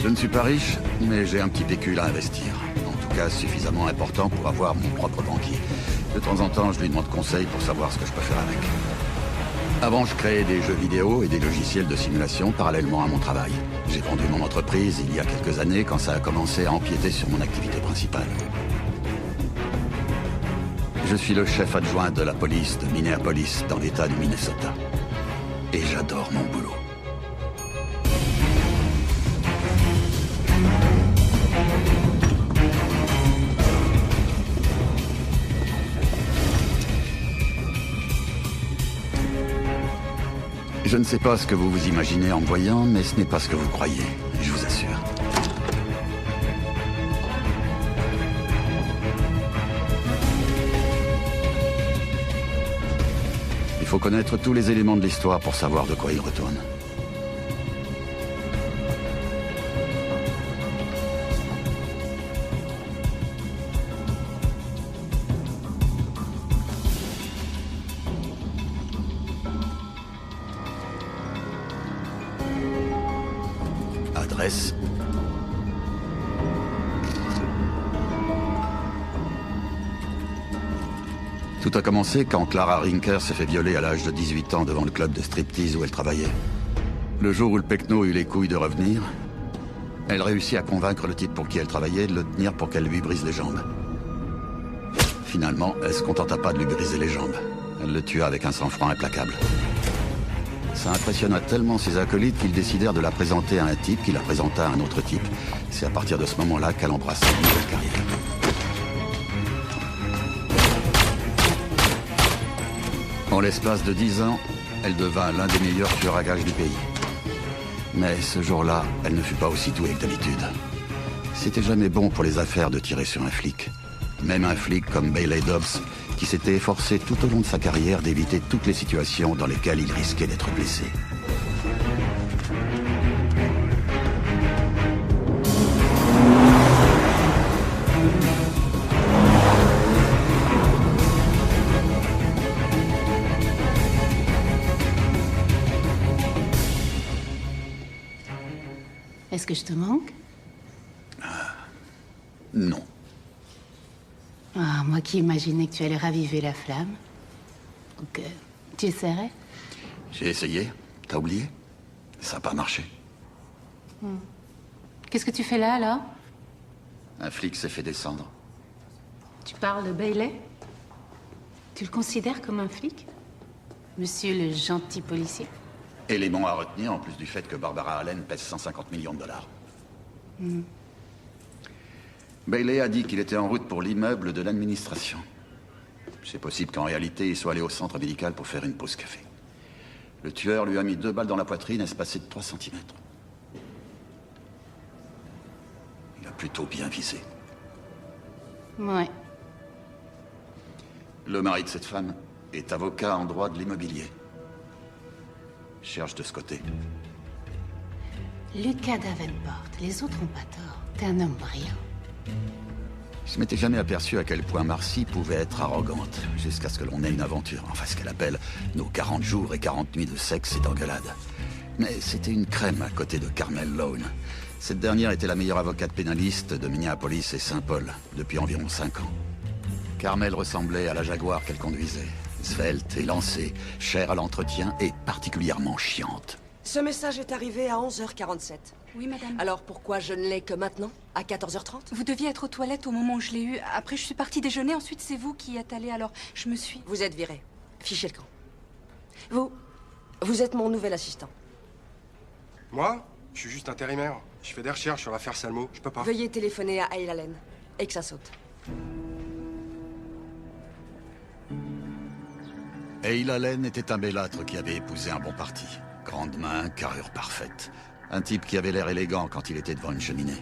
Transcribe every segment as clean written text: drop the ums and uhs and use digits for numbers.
Je ne suis pas riche, mais j'ai un petit pécule à investir. En tout cas, suffisamment important pour avoir mon propre banquier. De temps en temps, je lui demande conseil pour savoir ce que je peux faire avec. Avant, je créais des jeux vidéo et des logiciels de simulation parallèlement à mon travail. J'ai vendu mon entreprise il y a quelques années quand ça a commencé à empiéter sur mon activité principale. Je suis le chef adjoint de la police de Minneapolis, dans l'État du Minnesota. Et j'adore mon boulot. Je ne sais pas ce que vous vous imaginez en me voyant, mais ce n'est pas ce que vous croyez, je vous assure. Il faut connaître tous les éléments de l'histoire pour savoir de quoi il retourne. Adresse. Tout a commencé quand Clara Rinker s'est fait violer à l'âge de 18 ans devant le club de striptease où elle travaillait. Le jour où le pecno eut les couilles de revenir, elle réussit à convaincre le type pour qui elle travaillait de le tenir pour qu'elle lui brise les jambes. Finalement, elle se contenta pas de lui briser les jambes. Elle le tua avec un sang-froid implacable. Ça impressionna tellement ses acolytes qu'ils décidèrent de la présenter à un type qui la présenta à un autre type. C'est à partir de ce moment-là qu'elle embrassa une nouvelle carrière. En l'espace de 10 ans, elle devint l'un des meilleurs tueurs à gages du pays. Mais ce jour-là, elle ne fut pas aussi douée que d'habitude. C'était jamais bon pour les affaires de tirer sur un flic. Même un flic comme Bailey Dobbs, qui s'était efforcé tout au long de sa carrière d'éviter toutes les situations dans lesquelles il risquait d'être blessé. Est-ce que je te manque? Non. Ah, moi qui imaginais que tu allais raviver la flamme. Ou que tu essaierais? J'ai essayé. T'as oublié? Ça n'a pas marché. Qu'est-ce que tu fais là, alors? Un flic s'est fait descendre. Tu parles de Bailey? Tu le considères comme un flic? Monsieur le gentil policier? Élément à retenir, en plus du fait que Barbara Allen pèse 150 millions de dollars. Bailey a dit qu'il était en route pour l'immeuble de l'administration. C'est possible qu'en réalité, il soit allé au centre médical pour faire une pause café. Le tueur lui a mis 2 balles dans la poitrine espacées de 3 cm. Il a plutôt bien visé. Ouais. Le mari de cette femme est avocat en droit de l'immobilier. Cherche de ce côté. Lucas Davenport, les autres ont pas tort. T'es un homme brillant. Je m'étais jamais aperçu à quel point Marcy pouvait être arrogante, jusqu'à ce que l'on ait une aventure, enfin ce qu'elle appelle nos 40 jours et 40 nuits de sexe et d'engueulade. Mais c'était une crème à côté de Carmel Lone. Cette dernière était la meilleure avocate pénaliste de Minneapolis et Saint-Paul, depuis environ 5 ans. Carmel ressemblait à la Jaguar qu'elle conduisait. Svelte, élancée, chère à l'entretien et particulièrement chiante. Ce message est arrivé à 11h47. Oui, madame. Alors pourquoi je ne l'ai que maintenant, à 14h30? Vous deviez être aux toilettes au moment où je l'ai eu. Après, je suis partie déjeuner. Ensuite, c'est vous qui y êtes allé. Alors, je me suis... Vous êtes viré. Fichez le camp. Vous êtes mon nouvel assistant. Moi? Je suis juste intérimaire. Je fais des recherches sur l'affaire Salmo. Je peux pas. Veuillez téléphoner à Hale Allen et que ça saute. Hale Allen était un bellâtre qui avait épousé un bon parti. Grande main, carrure parfaite. Un type qui avait l'air élégant quand il était devant une cheminée.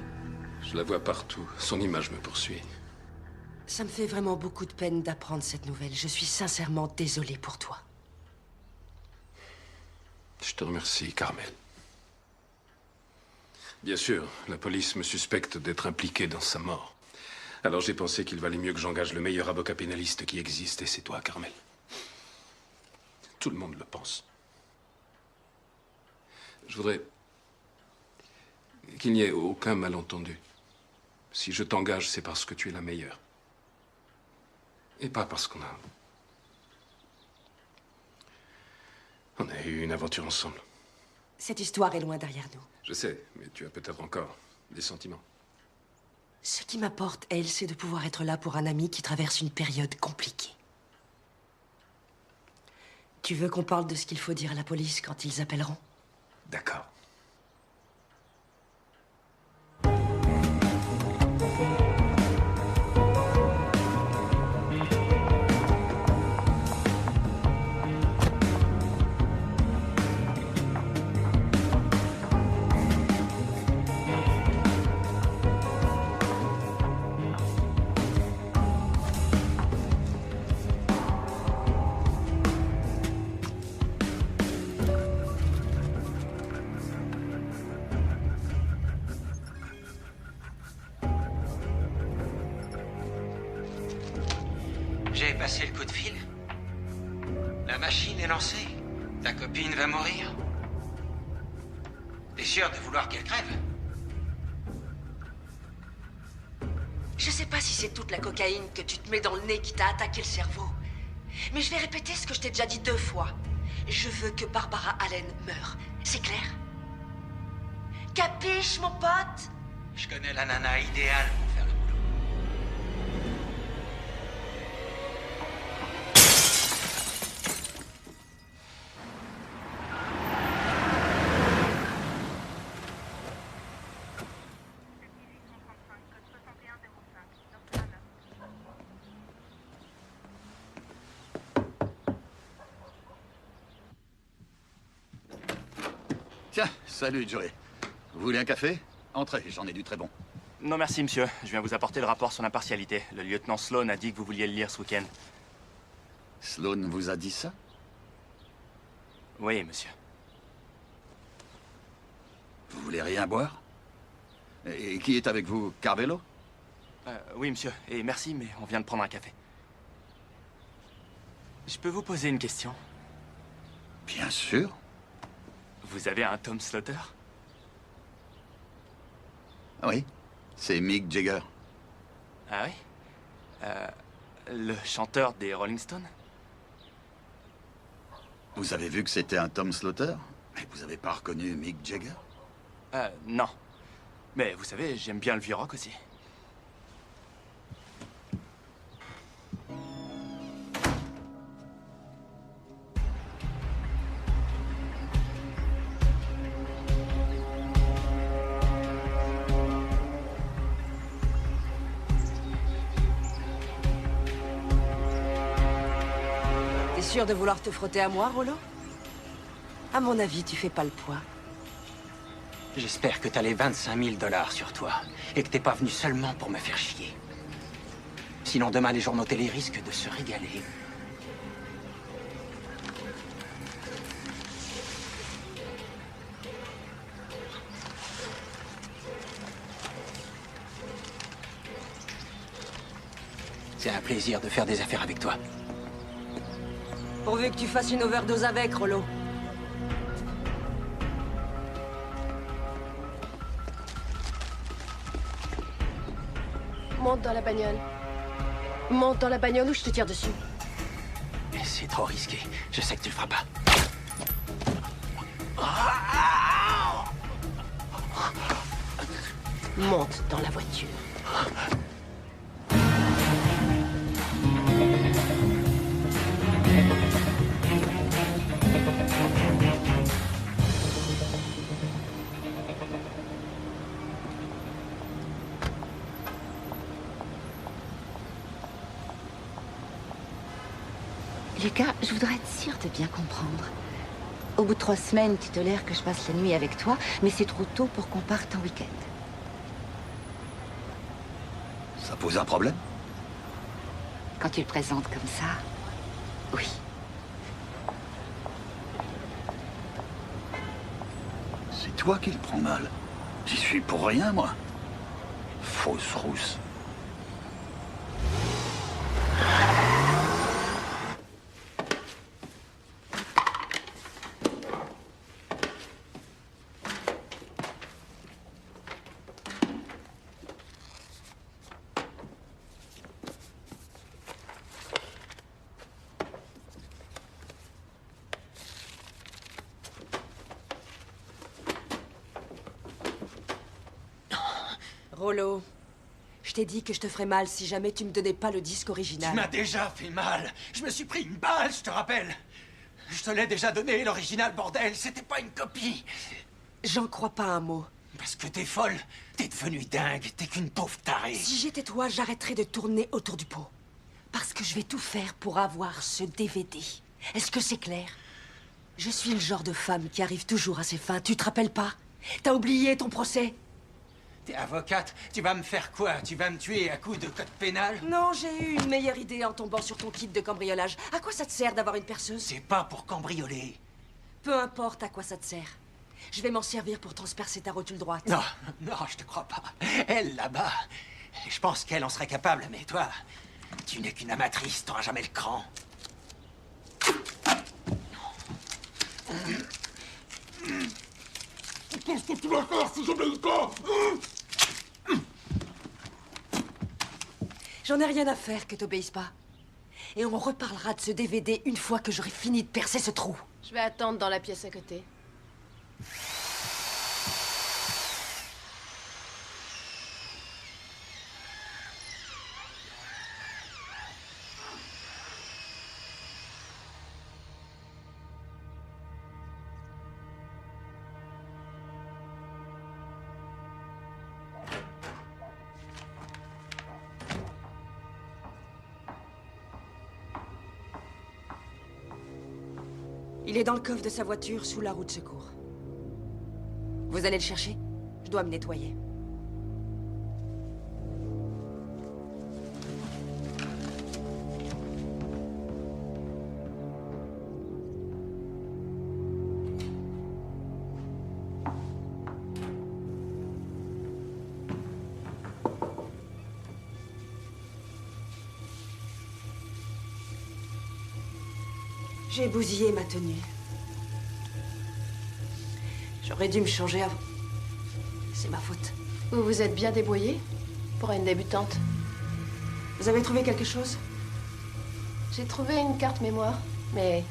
Je la vois partout. Son image me poursuit. Ça me fait vraiment beaucoup de peine d'apprendre cette nouvelle. Je suis sincèrement désolé pour toi. Je te remercie, Carmel. Bien sûr, la police me suspecte d'être impliqué dans sa mort. Alors j'ai pensé qu'il valait mieux que j'engage le meilleur avocat pénaliste qui existe, et c'est toi, Carmel. Tout le monde le pense. Je voudrais qu'il n'y ait aucun malentendu. Si je t'engage, c'est parce que tu es la meilleure. Et pas parce qu'on a... On a eu une aventure ensemble. Cette histoire est loin derrière nous. Je sais, mais tu as peut-être encore des sentiments. Ce qui m'apporte, elle, c'est de pouvoir être là pour un ami qui traverse une période compliquée. Tu veux qu'on parle de ce qu'il faut dire à la police quand ils appelleront? D'accord. J'ai passé le coup de fil. La machine est lancée. Ta copine va mourir. T'es sûr de vouloir qu'elle crève? Je sais pas si c'est toute la cocaïne que tu te mets dans le nez qui t'a attaqué le cerveau. Mais je vais répéter ce que je t'ai déjà dit 2 fois. Je veux que Barbara Allen meure. C'est clair? Capiche, mon pote? Je connais la nana idéale pour faire le boulot. Tiens, salut Joey. Vous voulez un café? Entrez, j'en ai du très bon. Non merci, monsieur. Je viens vous apporter le rapport sur l'impartialité. Le lieutenant Sloan a dit que vous vouliez le lire ce week-end. Sloan vous a dit ça? Oui, monsieur. Vous voulez rien boire? Et qui est avec vous? Carvello? Oui, monsieur. Et merci, mais on vient de prendre un café. Je peux vous poser une question? Bien sûr. Vous avez un Tom Slaughter? Oui, c'est Mick Jagger. Ah oui? Le chanteur des Rolling Stones? Vous avez vu que c'était un Tom Slaughter? Mais vous avez pas reconnu Mick Jagger? Non. Mais vous savez, j'aime bien le vieux rock aussi. T'es sûr de vouloir te frotter à moi, Rollo? À mon avis, tu fais pas le poids. J'espère que t'as les 25 000 $ sur toi et que t'es pas venu seulement pour me faire chier. Sinon, demain, les journaux télé risquent de se régaler. C'est un plaisir de faire des affaires avec toi. Pourvu que tu fasses une overdose avec, Rollo. Monte dans la bagnole. Monte dans la bagnole ou je te tire dessus. Mais c'est trop risqué. Je sais que tu le feras pas. Monte dans la voiture. Lucas, je voudrais être sûre de bien comprendre. Au bout de 3 semaines, tu tolères que je passe la nuit avec toi, mais c'est trop tôt pour qu'on parte en week-end. Ça pose un problème? Quand tu le présentes comme ça, oui. C'est toi qui le prends mal. J'y suis pour rien, moi. Fausse rousse. Rollo, je t'ai dit que je te ferais mal si jamais tu me donnais pas le disque original. Tu m'as déjà fait mal. Je me suis pris une balle, je te rappelle. Je te l'ai déjà donné, l'original, bordel. C'était pas une copie. J'en crois pas un mot. Parce que t'es folle. T'es devenue dingue. T'es qu'une pauvre tarée. Si j'étais toi, j'arrêterais de tourner autour du pot. Parce que je vais tout faire pour avoir ce DVD. Est-ce que c'est clair? Je suis le genre de femme qui arrive toujours à ses fins. Tu te rappelles pas? T'as oublié ton procès? T'es avocate. Tu vas me faire quoi? Tu vas me tuer à coups de code pénal? Non, j'ai eu une meilleure idée en tombant sur ton kit de cambriolage. À quoi ça te sert d'avoir une perceuse? C'est pas pour cambrioler. Peu importe à quoi ça te sert. Je vais m'en servir pour transpercer ta rotule droite. Non, non, je te crois pas. Elle, là-bas, je pense qu'elle en serait capable, mais toi, tu n'es qu'une amatrice, t'auras jamais le cran. Qu'est-ce que tu vas faire si j'obéis pas? J'en ai rien à faire que t'obéisses pas. Et on reparlera de ce DVD une fois que j'aurai fini de percer ce trou. Je vais attendre dans la pièce à côté. Il est dans le coffre de sa voiture, sous la roue de secours. Vous allez le chercher? Je dois me nettoyer. J'ai bousillé ma tenue. J'aurais dû me changer avant. C'est ma faute. Vous vous êtes bien débrouillée pour une débutante. Vous avez trouvé quelque chose? J'ai trouvé une carte mémoire, mais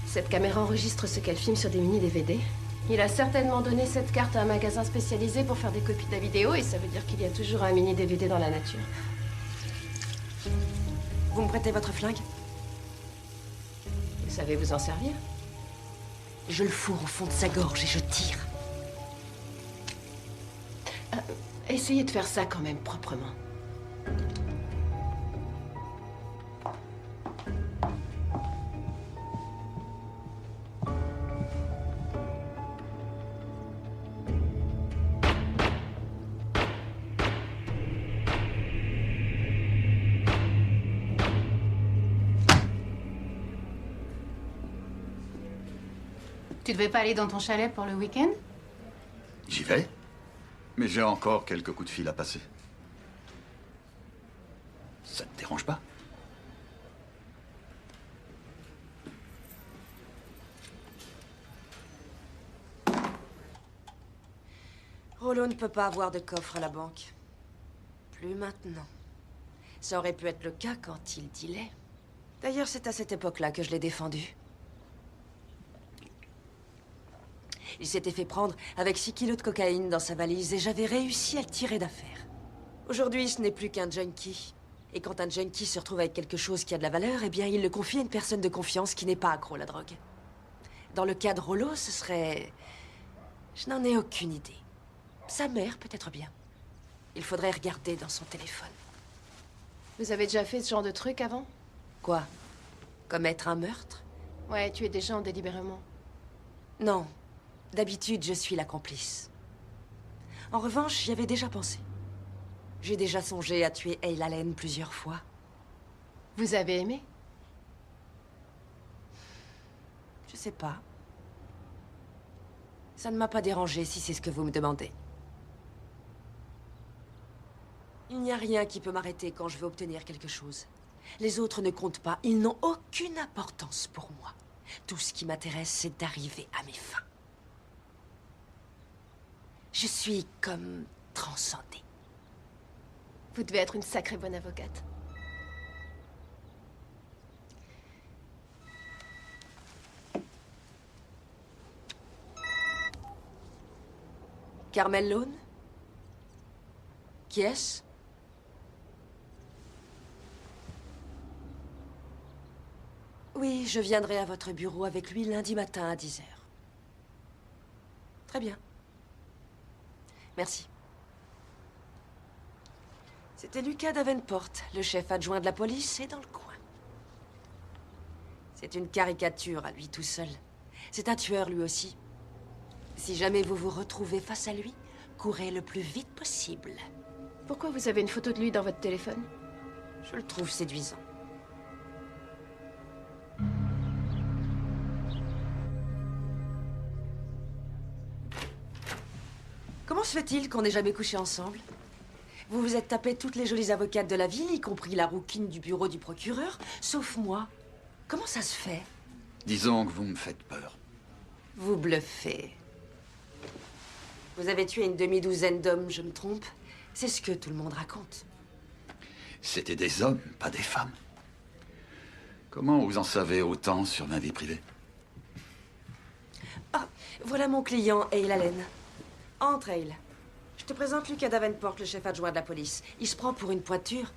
cette caméra enregistre ce qu'elle filme sur des mini-DVD. Il a certainement donné cette carte à un magasin spécialisé pour faire des copies de la vidéo, et ça veut dire qu'il y a toujours un mini-DVD dans la nature. Vous me prêtez votre flingue? Vous savez vous en servir? Je le fourre au fond de sa gorge et je tire. Essayez de faire ça quand même proprement. Tu devais pas aller dans ton chalet pour le week-end? J'y vais. Mais j'ai encore quelques coups de fil à passer. Ça te dérange pas? Rollo ne peut pas avoir de coffre à la banque. Plus maintenant. Ça aurait pu être le cas quand il dealait. D'ailleurs, c'est à cette époque-là que je l'ai défendu. Il s'était fait prendre avec 6 kilos de cocaïne dans sa valise et j'avais réussi à le tirer d'affaire. Aujourd'hui, ce n'est plus qu'un junkie. Et quand un junkie se retrouve avec quelque chose qui a de la valeur, eh bien, il le confie à une personne de confiance qui n'est pas accro à la drogue. Dans le cas de Rollo, ce serait... Je n'en ai aucune idée. Sa mère, peut-être bien. Il faudrait regarder dans son téléphone. Vous avez déjà fait ce genre de truc avant? Quoi? Commettre un meurtre? Ouais, tuer des gens délibérément. Non. D'habitude, je suis la complice. En revanche, j'y avais déjà pensé. J'ai déjà songé à tuer Hale Allen plusieurs fois. Vous avez aimé? Je sais pas. Ça ne m'a pas dérangé, si c'est ce que vous me demandez. Il n'y a rien qui peut m'arrêter quand je veux obtenir quelque chose. Les autres ne comptent pas. Ils n'ont aucune importance pour moi. Tout ce qui m'intéresse, c'est d'arriver à mes fins. Je suis comme transcendée. Vous devez être une sacrée bonne avocate. Carmel Lone? Qui est-ce? Oui, je viendrai à votre bureau avec lui lundi matin à 10 h. Très bien. Merci. C'était Lucas Davenport, le chef adjoint de la police, et dans le coin. C'est une caricature à lui tout seul. C'est un tueur lui aussi. Si jamais vous vous retrouvez face à lui, courez le plus vite possible. Pourquoi vous avez une photo de lui dans votre téléphone? Je le trouve séduisant. Comment se fait-il qu'on n'ait jamais couché ensemble? Vous vous êtes tapé toutes les jolies avocates de la ville, y compris la rouquine du bureau du procureur, sauf moi. Comment ça se fait? Disons que vous me faites peur. Vous bluffez. Vous avez tué une demi-douzaine d'hommes, je me trompe? C'est ce que tout le monde raconte. C'était des hommes, pas des femmes. Comment vous en savez autant sur ma vie privée? Ah, voilà mon client, Hale Allen. Entre, Hale. Je te présente Lucas Davenport, le chef adjoint de la police. Il se prend pour une pointure,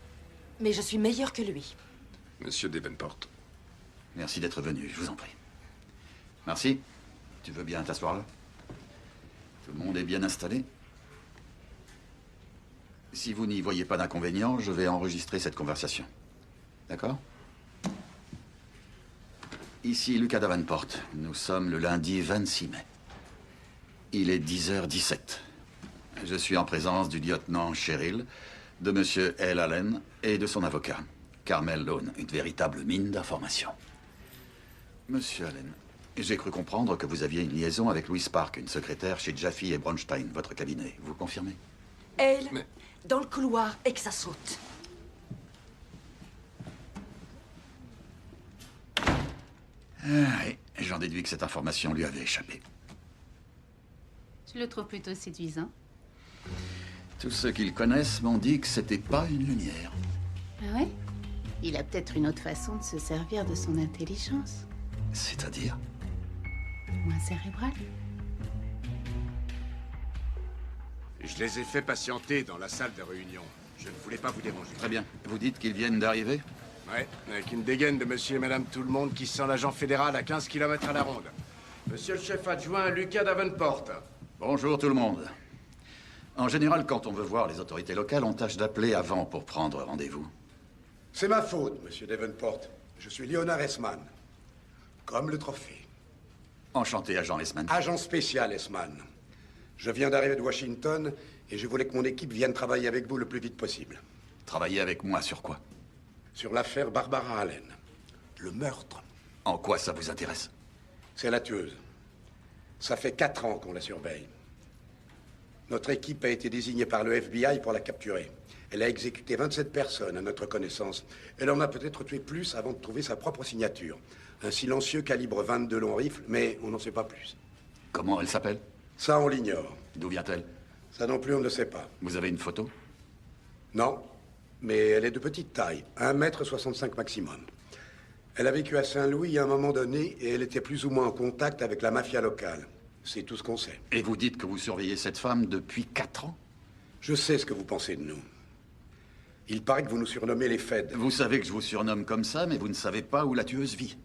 mais je suis meilleur que lui. Monsieur Davenport. Merci d'être venu, je vous en prie. Merci. Tu veux bien t'asseoir là? Tout le monde est bien installé? Si vous n'y voyez pas d'inconvénient, je vais enregistrer cette conversation. D'accord? Ici Lucas Davenport. Nous sommes le lundi 26 mai. Il est 10h17. Je suis en présence du lieutenant Cheryl, de monsieur Hale Allen et de son avocat, Carmel Lone, une véritable mine d'informations. Monsieur Allen, j'ai cru comprendre que vous aviez une liaison avec Louise Park, une secrétaire chez Jaffe et Bronstein, votre cabinet. Vous confirmez? Hale, dans le couloir, et que ça saute. Oui, j'en déduis que cette information lui avait échappé. Je le trouve plutôt séduisant. Tous ceux qui le connaissent m'ont dit que c'était pas une lumière. Ah ouais? Il a peut-être une autre façon de se servir de son intelligence. C'est-à-dire? Moins cérébrale. Je les ai fait patienter dans la salle de réunion. Je ne voulais pas vous déranger. Très bien. Vous dites qu'ils viennent d'arriver? Ouais, avec une dégaine de monsieur et madame tout-le-monde qui sent l'agent fédéral à 15 km à la ronde. Monsieur le chef adjoint, Lucas Davenport. Bonjour tout le monde. En général, quand on veut voir les autorités locales, on tâche d'appeler avant pour prendre rendez-vous. C'est ma faute, monsieur Davenport. Je suis Leonard Esman. Comme le trophée. Enchanté, agent Esman. Agent spécial Esman. Je viens d'arriver de Washington et je voulais que mon équipe vienne travailler avec vous le plus vite possible. Travailler avec moi sur quoi? Sur l'affaire Barbara Allen. Le meurtre. En quoi ça vous intéresse? C'est la tueuse. Ça fait 4 ans qu'on la surveille. Notre équipe a été désignée par le FBI pour la capturer. Elle a exécuté 27 personnes à notre connaissance. Elle en a peut-être tué plus avant de trouver sa propre signature. Un silencieux calibre 22 long rifle, mais on n'en sait pas plus. Comment elle s'appelle? Ça, on l'ignore. D'où vient-elle? Ça non plus, on ne le sait pas. Vous avez une photo? Non, mais elle est de petite taille, 1,65 m maximum. Elle a vécu à Saint-Louis à un moment donné et elle était plus ou moins en contact avec la mafia locale. C'est tout ce qu'on sait. Et vous dites que vous surveillez cette femme depuis 4 ans? Je sais ce que vous pensez de nous. Il paraît que vous nous surnommez les Feds. Vous savez que je vous surnomme comme ça, mais vous ne savez pas où la tueuse vit.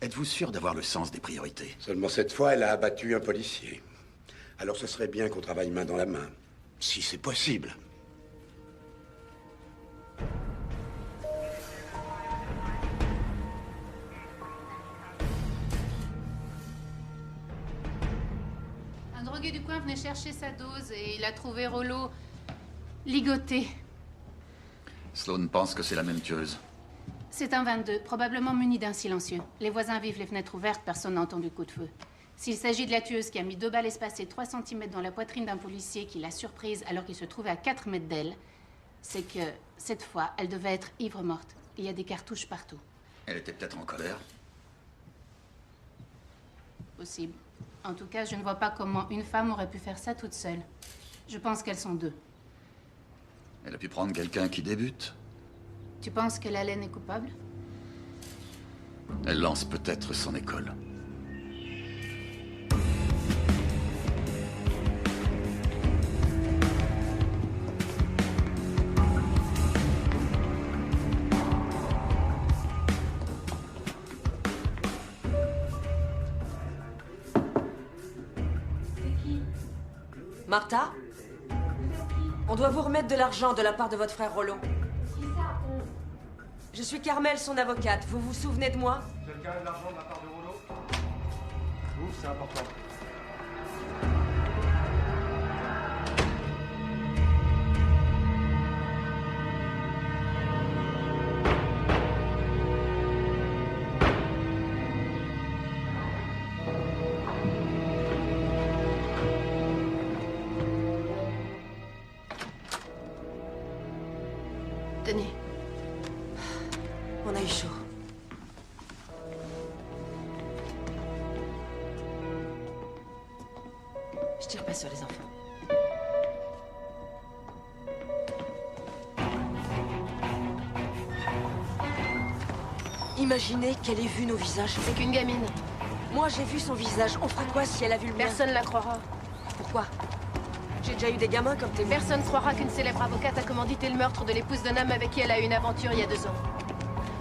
Êtes-vous sûr d'avoir le sens des priorités? Seulement cette fois, elle a abattu un policier. Alors ce serait bien qu'on travaille main dans la main. Si c'est possible. Un drogué du coin venait chercher sa dose et il a trouvé Rollo ligoté. Sloan pense que c'est la même tueuse. C'est un 22, probablement muni d'un silencieux. Les voisins vivent les fenêtres ouvertes, personne n'a entendu coup de feu. S'il s'agit de la tueuse qui a mis 2 balles espacées 3 cm dans la poitrine d'un policier qui l'a surprise alors qu'il se trouvait à 4 mètres d'elle, c'est que, cette fois, elle devait être ivre-morte. Il y a des cartouches partout. Elle était peut-être en colère. Possible. En tout cas, je ne vois pas comment une femme aurait pu faire ça toute seule. Je pense qu'elles sont 2. Elle a pu prendre quelqu'un qui débute. Tu penses que Allen est coupable? Elle lance peut-être son école. Martha? On doit vous remettre de l'argent de la part de votre frère Roland. Je suis Carmel, son avocate. Vous vous souvenez de moi? Quelqu'un a de l'argent de la part de Rollo? Ouf, c'est important. Tenez. On a eu chaud. Je tire pas sur les enfants. Imaginez qu'elle ait vu nos visages. C'est qu'une gamine. Moi, j'ai vu son visage. On fera quoi si elle a vu le mien? Personne la croira. Pourquoi? J'ai déjà eu des gamins comme témoins. Personne croira qu'une célèbre avocate a commandité le meurtre de l'épouse d'un homme avec qui elle a eu une aventure il y a 2 ans.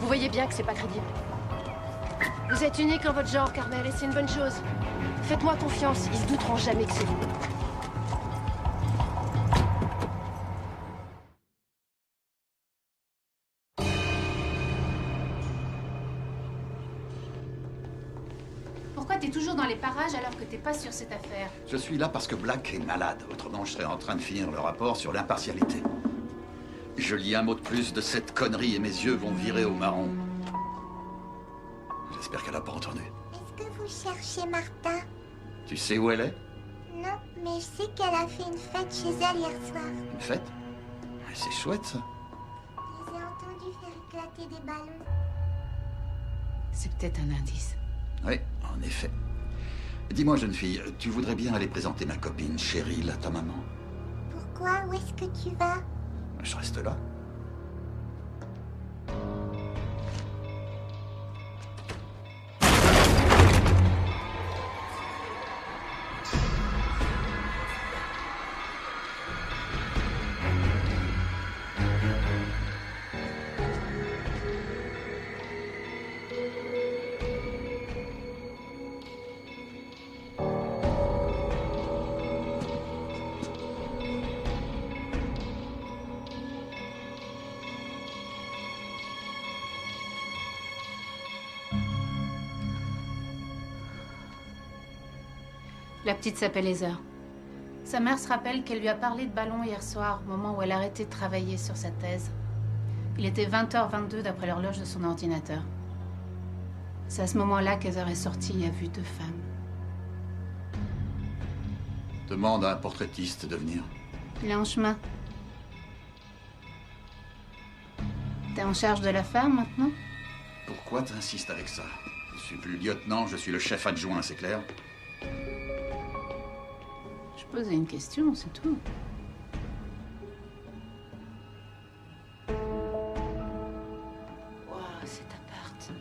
Vous voyez bien que c'est pas crédible. Vous êtes unique en votre genre, Carmel, et c'est une bonne chose. Faites-moi confiance, ils se douteront jamais que c'est vous. Pourquoi t'es toujours dans les parages alors que t'es pas sur cette affaire? Je suis là parce que Black est malade. Autrement, je serais en train de finir le rapport sur l'impartialité. Je lis un mot de plus de cette connerie et mes yeux vont virer au marron. J'espère qu'elle a pas entendu. Est-ce que vous cherchez Martha? Tu sais où elle est? Non, mais je sais qu'elle a fait une fête chez elle hier soir. Une fête? C'est chouette, ça. Je les ai entendus faire éclater des ballons. C'est peut-être un indice. Oui, en effet. Dis-moi, jeune fille, tu voudrais bien aller présenter ma copine Cheryl à ta maman? Pourquoi? Où est-ce que tu vas? Je reste là. La petite s'appelle Heather. Sa mère se rappelle qu'elle lui a parlé de ballon hier soir, au moment où elle arrêtait de travailler sur sa thèse. Il était 20h22 d'après l'horloge de son ordinateur. C'est à ce moment-là qu'Heather est sortie et a vu 2 femmes. Demande à un portraitiste de venir. Il est en chemin. T'es en charge de l'affaire maintenant? Pourquoi t'insistes avec ça? Je suis plus lieutenant, je suis le chef adjoint, c'est clair? Je posais une question, c'est tout. Waouh, cet appart.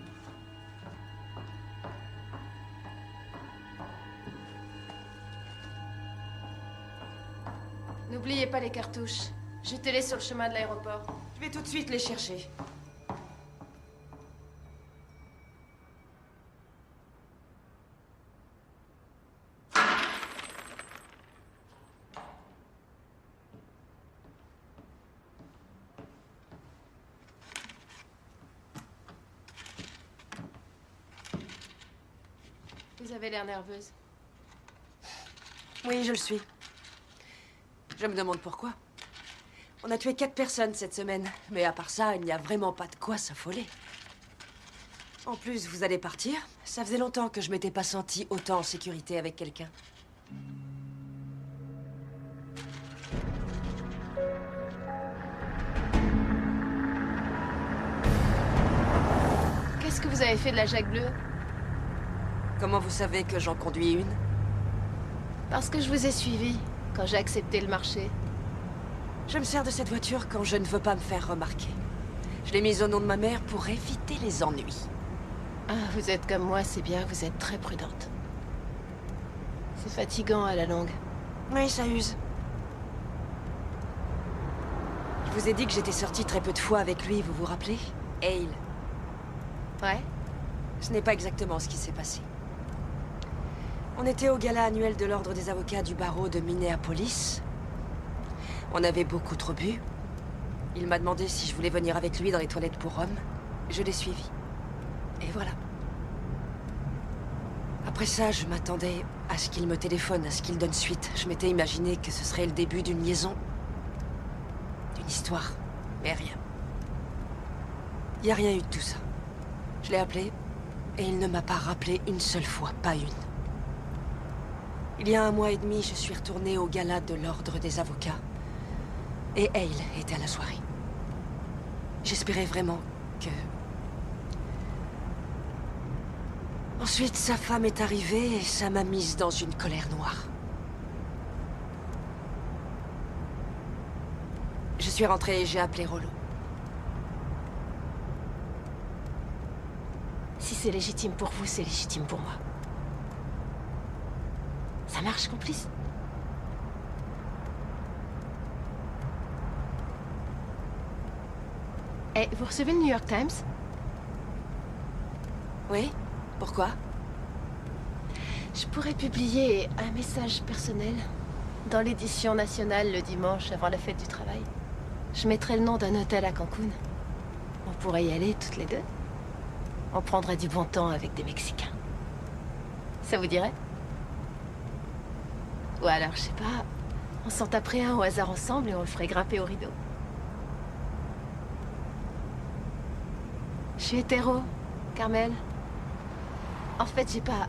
N'oubliez pas les cartouches. Jetez-les sur le chemin de l'aéroport. Je vais tout de suite les chercher. Vous avez l'air nerveuse. Oui, je le suis. Je me demande pourquoi. On a tué 4 personnes cette semaine. Mais à part ça, il n'y a vraiment pas de quoi s'affoler. En plus, vous allez partir. Ça faisait longtemps que je m'étais pas sentie autant en sécurité avec quelqu'un. Qu'est-ce que vous avez fait de la Jacques bleue? Comment vous savez que j'en conduis une? Parce que je vous ai suivi quand j'ai accepté le marché. Je me sers de cette voiture quand je ne veux pas me faire remarquer. Je l'ai mise au nom de ma mère pour éviter les ennuis. Ah, vous êtes comme moi, c'est bien, vous êtes très prudente. C'est fatigant à la longue. Oui, ça use. Je vous ai dit que j'étais sortie très peu de fois avec lui, vous vous rappelez? Hale. Ouais? Ce n'est pas exactement ce qui s'est passé. On était au gala annuel de l'Ordre des avocats du barreau de Minneapolis. On avait beaucoup trop bu. Il m'a demandé si je voulais venir avec lui dans les toilettes pour hommes. Je l'ai suivi. Et voilà. Après ça, je m'attendais à ce qu'il me téléphone, à ce qu'il donne suite. Je m'étais imaginé que ce serait le début d'une liaison. D'une histoire. Mais rien. Il n'y a rien eu de tout ça. Je l'ai appelé, et il ne m'a pas rappelé une seule fois, pas une. Il y a 1 mois et demi, je suis retournée au gala de l'Ordre des avocats. Et Hale était à la soirée. J'espérais vraiment que... Ensuite, sa femme est arrivée et ça m'a mise dans une colère noire. Je suis rentrée et j'ai appelé Rollo. Si c'est légitime pour vous, c'est légitime pour moi. Ça marche, complice? Eh, vous recevez le New York Times? Oui? Pourquoi? Je pourrais publier un message personnel dans l'édition nationale le dimanche avant la fête du travail. Je mettrai le nom d'un hôtel à Cancun. On pourrait y aller toutes les deux. On prendrait du bon temps avec des Mexicains. Ça vous dirait? Ou alors, je sais pas, on s'en taperait un au hasard ensemble et on le ferait grimper au rideau. Je suis hétéro, Carmel. En fait, j'ai pas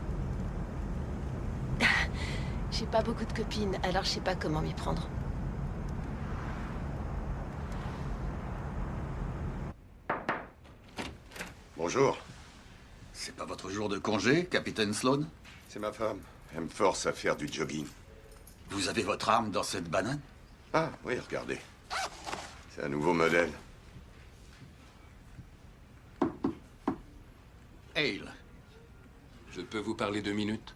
beaucoup de copines, alors je sais pas comment m'y prendre. Bonjour. C'est pas votre jour de congé, capitaine Sloan? C'est ma femme. Elle me force à faire du jogging. Vous avez votre arme dans cette banane? Ah, oui, regardez. C'est un nouveau modèle. Hale. Je peux vous parler 2 minutes?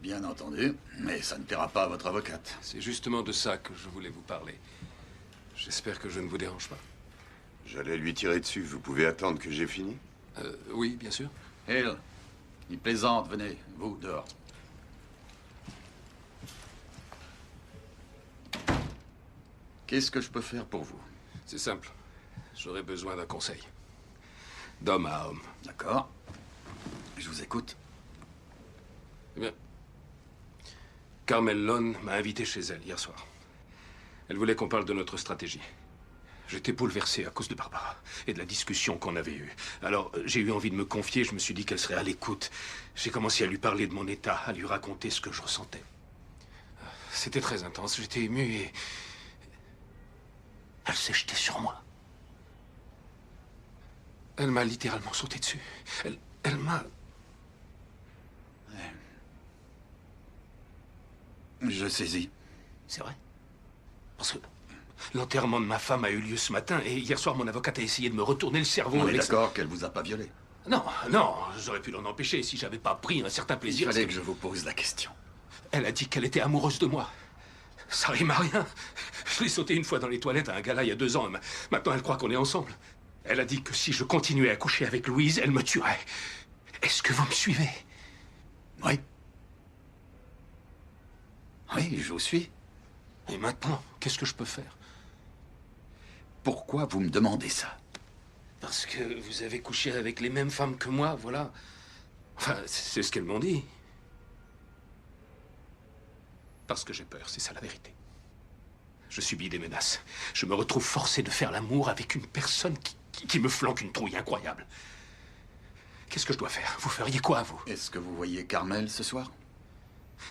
Bien entendu, mais ça ne plaira pas à votre avocate. C'est justement de ça que je voulais vous parler. J'espère que je ne vous dérange pas. J'allais lui tirer dessus. Vous pouvez attendre que j'ai fini? Oui, bien sûr. Hale, il plaisante, venez, vous, dehors. Qu'est-ce que je peux faire pour vous? C'est simple. J'aurais besoin d'un conseil. D'homme à homme. D'accord. Je vous écoute. Eh bien, Carmel Lone m'a invité chez elle hier soir. Elle voulait qu'on parle de notre stratégie. J'étais bouleversé à cause de Barbara et de la discussion qu'on avait eue. Alors, j'ai eu envie de me confier, je me suis dit qu'elle serait à l'écoute. J'ai commencé à lui parler de mon état, à lui raconter ce que je ressentais. C'était très intense, j'étais ému et... elle s'est jetée sur moi. Elle m'a littéralement sauté dessus. Elle m'a... Je saisis. C'est vrai. Parce que l'enterrement de ma femme a eu lieu ce matin et hier soir, mon avocate a essayé de me retourner le cerveau. On est d'accord qu'elle vous a pas violé? Non, non, j'aurais pu l'en empêcher si j'avais pas pris un certain plaisir. Il fallait que je vous pose la question. Elle a dit qu'elle était amoureuse de moi. Ça rime à rien. Je l'ai sauté une fois dans les toilettes à un gala il y a 2 ans. Maintenant, elle croit qu'on est ensemble. Elle a dit que si je continuais à coucher avec Louise, elle me tuerait. Est-ce que vous me suivez? Oui. Oui, je vous suis. Et maintenant, qu'est-ce que je peux faire? Pourquoi vous me demandez ça? Parce que vous avez couché avec les mêmes femmes que moi, voilà. Enfin, c'est ce qu'elles m'ont dit. Parce que j'ai peur, c'est ça la vérité. Je subis des menaces. Je me retrouve forcé de faire l'amour avec une personne qui me flanque une trouille incroyable. Qu'est-ce que je dois faire? Vous feriez quoi, vous? Est-ce que vous voyez Carmel ce soir?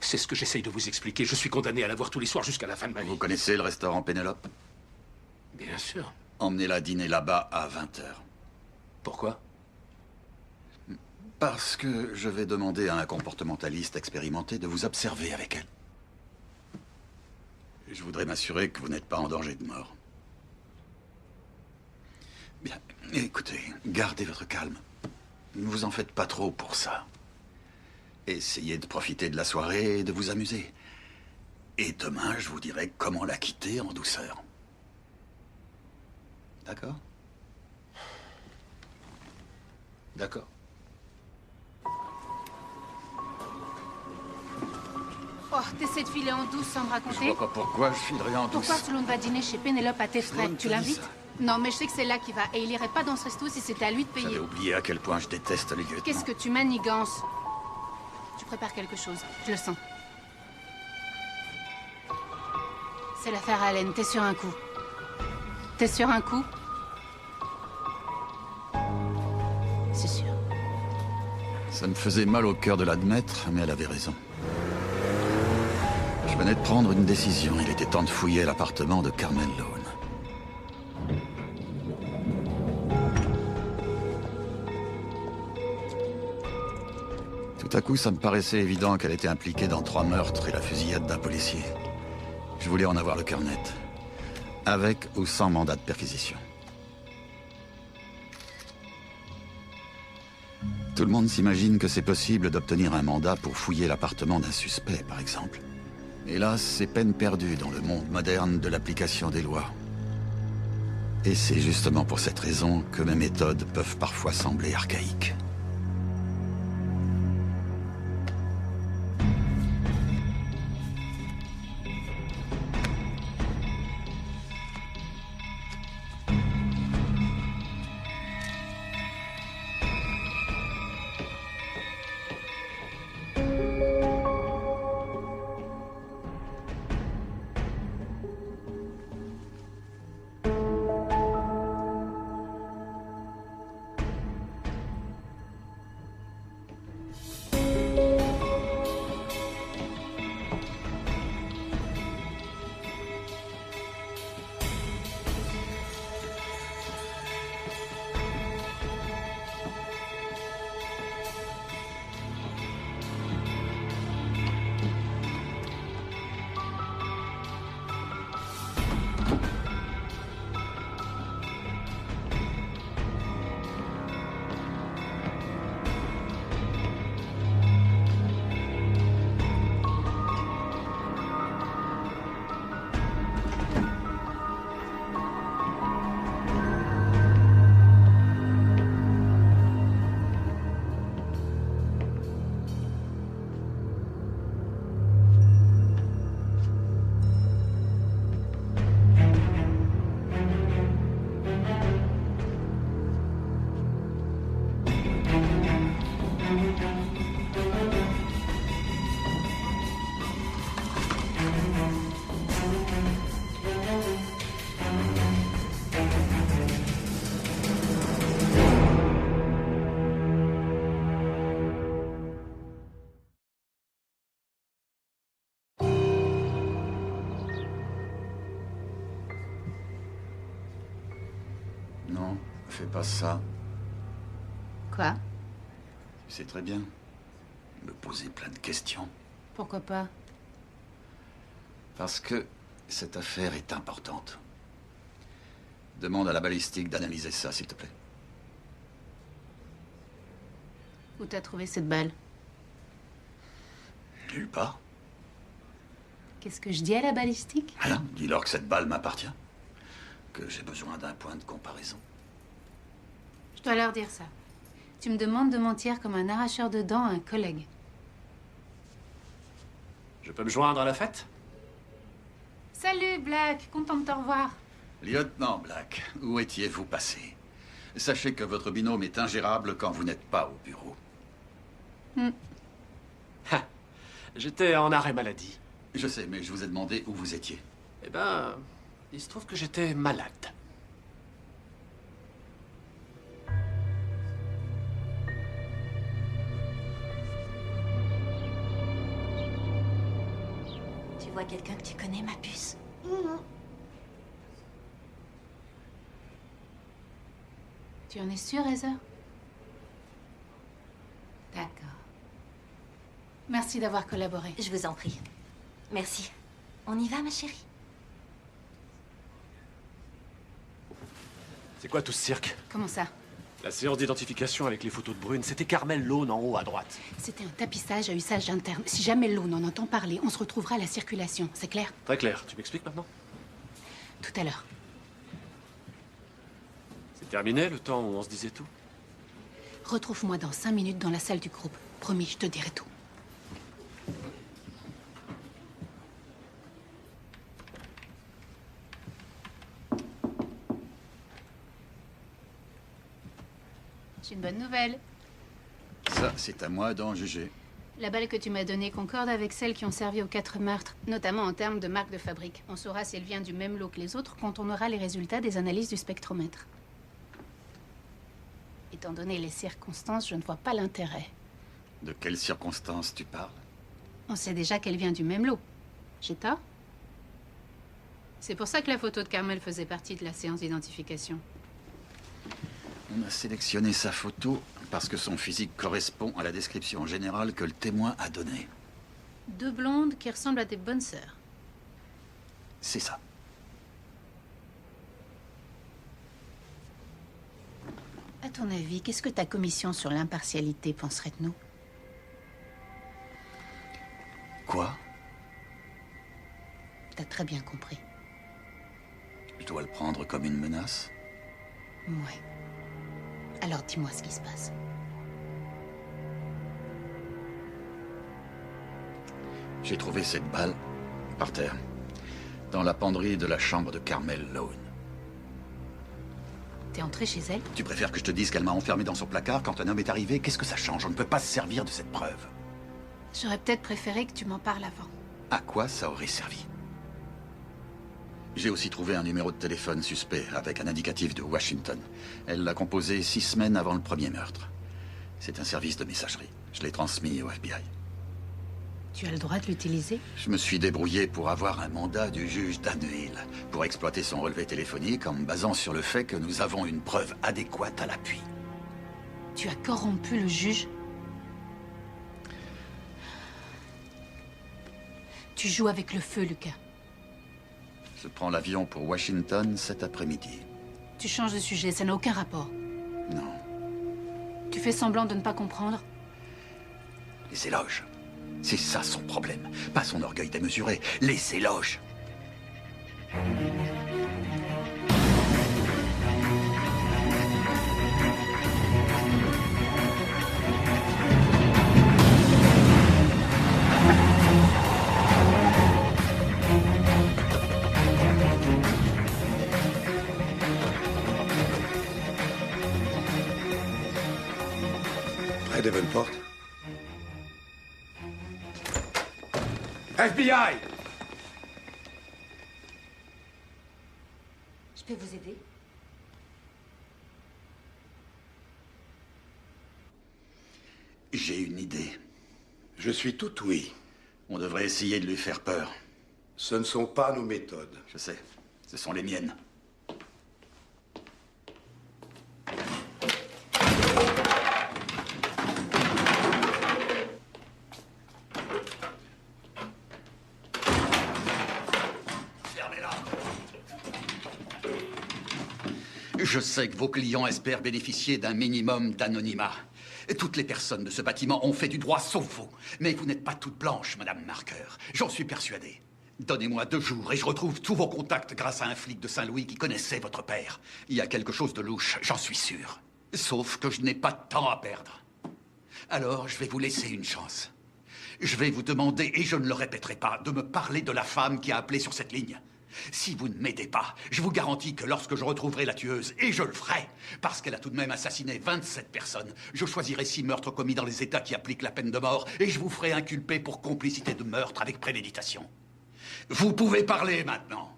C'est ce que j'essaye de vous expliquer. Je suis condamné à la voir tous les soirs jusqu'à la fin de ma vie. Vous connaissez le restaurant Pénélope? Bien sûr. Emmenez-la dîner là-bas à 20h. Pourquoi? Parce que je vais demander à un comportementaliste expérimenté de vous observer avec elle. Je voudrais m'assurer que vous n'êtes pas en danger de mort. Bien, écoutez, gardez votre calme. Ne vous en faites pas trop pour ça. Essayez de profiter de la soirée et de vous amuser. Et demain, je vous dirai comment la quitter en douceur. D'accord? D'accord. Oh, t'essaies de filer en douce sans me Je raconter? vois pas pourquoi je filerais en douce. Pourquoi Sloan va dîner chez Pénélope à tes frais? Sloan Tu te dit l'invites? ça. Non, mais je sais que c'est là qu'il va. Et il irait pas dans ce resto si c'était à lui de payer. J'avais oublié à quel point je déteste les lieutenants. Qu'est-ce que tu manigances? Tu prépares quelque chose, je le sens. C'est l'affaire Allen, t'es sur un coup. T'es sur un coup? C'est sûr. Ça me faisait mal au cœur de l'admettre, mais elle avait raison. Je venais de prendre une décision. Il était temps de fouiller l'appartement de Carmel Lone. Tout à coup, ça me paraissait évident qu'elle était impliquée dans 3 meurtres et la fusillade d'un policier. Je voulais en avoir le cœur net. Avec ou sans mandat de perquisition. Tout le monde s'imagine que c'est possible d'obtenir un mandat pour fouiller l'appartement d'un suspect, par exemple. Hélas, c'est peine perdue dans le monde moderne de l'application des lois. Et c'est justement pour cette raison que mes méthodes peuvent parfois sembler archaïques. Non, fais pas ça. Quoi? Tu sais très bien. Me poser plein de questions. Pourquoi pas? Parce que cette affaire est importante. Demande à la balistique d'analyser ça, s'il te plaît. Où t'as trouvé cette balle? Nulle part. Qu'est-ce que je dis à la balistique? Rien. Dis-leur que cette balle m'appartient. Que j'ai besoin d'un point de comparaison. Je dois leur dire ça. Tu me demandes de mentir comme un arracheur de dents à un collègue. Je peux me joindre à la fête? Salut, Black. Content de te revoir. Lieutenant Black, où étiez-vous passé? Sachez que votre binôme est ingérable quand vous n'êtes pas au bureau. J'étais en arrêt maladie. Je sais, mais je vous ai demandé où vous étiez. Eh ben, il se trouve que j'étais malade. Tu vois quelqu'un que tu connais, ma puce? Tu en es sûr, Heather? D'accord. Merci d'avoir collaboré. Je vous en prie. Merci. On y va, ma chérie? C'est quoi tout ce cirque? Comment ça? La séance d'identification avec les photos de Brune, c'était Carmel Lone en haut à droite. C'était un tapissage à usage interne. Si jamais l'eau n'en entend parler, on se retrouvera à la circulation. C'est clair? Très clair. Tu m'expliques maintenant? Tout à l'heure. C'est terminé le temps où on se disait tout? Retrouve-moi dans 5 minutes dans la salle du groupe. Promis, je te dirai tout. J'ai une bonne nouvelle. Ça, c'est à moi d'en juger. La balle que tu m'as donnée concorde avec celles qui ont servi aux 4 meurtres, notamment en termes de marque de fabrique. On saura si elle vient du même lot que les autres quand on aura les résultats des analyses du spectromètre. Étant donné les circonstances, je ne vois pas l'intérêt. De quelles circonstances tu parles? On sait déjà qu'elle vient du même lot. J'ai tort? C'est pour ça que la photo de Carmel faisait partie de la séance d'identification. On a sélectionné sa photo parce que son physique correspond à la description générale que le témoin a donnée. 2 blondes qui ressemblent à des bonnes sœurs. C'est ça. À ton avis, qu'est-ce que ta commission sur l'impartialité penserait de nous? Quoi? T'as très bien compris. Je dois le prendre comme une menace? Ouais. Alors dis-moi ce qui se passe. J'ai trouvé cette balle par terre, dans la penderie de la chambre de Carmel Lone. T'es entré chez elle? Tu préfères que je te dise qu'elle m'a enfermé dans son placard quand un homme est arrivé? Qu'est-ce que ça change? On ne peut pas se servir de cette preuve. J'aurais peut-être préféré que tu m'en parles avant. À quoi ça aurait servi? J'ai aussi trouvé un numéro de téléphone suspect avec un indicatif de Washington. Elle l'a composé 6 semaines avant le premier meurtre. C'est un service de messagerie. Je l'ai transmis au FBI. Tu as le droit de l'utiliser? Je me suis débrouillé pour avoir un mandat du juge Danville pour exploiter son relevé téléphonique en me basant sur le fait que nous avons une preuve adéquate à l'appui. Tu as corrompu le juge? Tu joues avec le feu, Lucas. Je prends l'avion pour Washington cet après-midi. Tu changes de sujet, ça n'a aucun rapport. Non. Tu fais semblant de ne pas comprendre? Les éloges. C'est ça son problème. Pas son orgueil démesuré. Les éloges. Près d'Evenport. FBI! Je peux vous aider? J'ai une idée. Je suis tout oui. On devrait essayer de lui faire peur. Ce ne sont pas nos méthodes. Je sais. Ce sont les miennes. Je sais que vos clients espèrent bénéficier d'un minimum d'anonymat. Toutes les personnes de ce bâtiment ont fait du droit sauf vous. Mais vous n'êtes pas toute blanche, Madame Marker. J'en suis persuadé. Donnez-moi 2 jours et je retrouve tous vos contacts grâce à un flic de Saint-Louis qui connaissait votre père. Il y a quelque chose de louche, j'en suis sûr. Sauf que je n'ai pas de temps à perdre. Alors, je vais vous laisser une chance. Je vais vous demander, et je ne le répéterai pas, de me parler de la femme qui a appelé sur cette ligne. Si vous ne m'aidez pas, je vous garantis que lorsque je retrouverai la tueuse, et je le ferai, parce qu'elle a tout de même assassiné 27 personnes, je choisirai 6 meurtres commis dans les États qui appliquent la peine de mort, et je vous ferai inculper pour complicité de meurtre avec préméditation. Vous pouvez parler maintenant.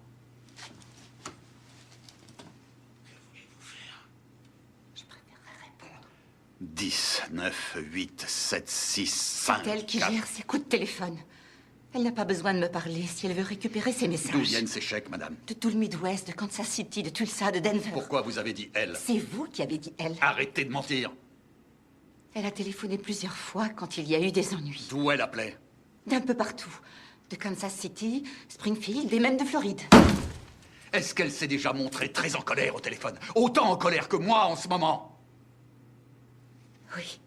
10, 9, 8, 7, 6, 5, C'est elle qui 4. gère ses coups de téléphone. Elle n'a pas besoin de me parler si elle veut récupérer ses messages. D'où viennent ces chèques, madame? De tout le Midwest, de Kansas City, de Tulsa, de Denver. Pourquoi vous avez dit elle? C'est vous qui avez dit elle. Arrêtez de mentir. Elle a téléphoné plusieurs fois quand il y a eu des ennuis. D'où elle appelait? D'un peu partout. De Kansas City, Springfield et même de Floride. Est-ce qu'elle s'est déjà montrée très en colère au téléphone? Autant en colère que moi en ce moment? Oui.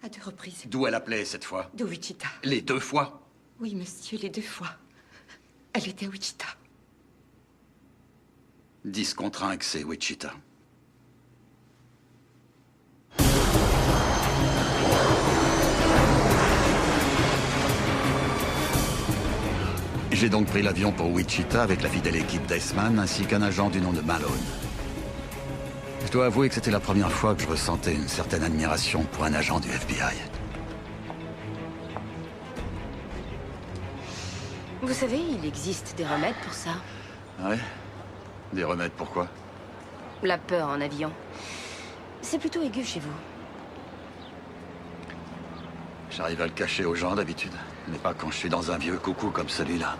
À 2 reprises. D'où elle appelait cette fois? De Wichita. Les 2 fois? Oui, monsieur, les 2 fois. Elle était à Wichita. 10 contre 1 que c'est Wichita. J'ai donc pris l'avion pour Wichita avec la fidèle équipe d'Eisman ainsi qu'un agent du nom de Malone. Je dois avouer que c'était la première fois que je ressentais une certaine admiration pour un agent du FBI. Vous savez, il existe des remèdes pour ça. Ouais? Des remèdes pourquoi? La peur en avion. C'est plutôt aigu chez vous. J'arrive à le cacher aux gens d'habitude, mais pas quand je suis dans un vieux coucou comme celui-là.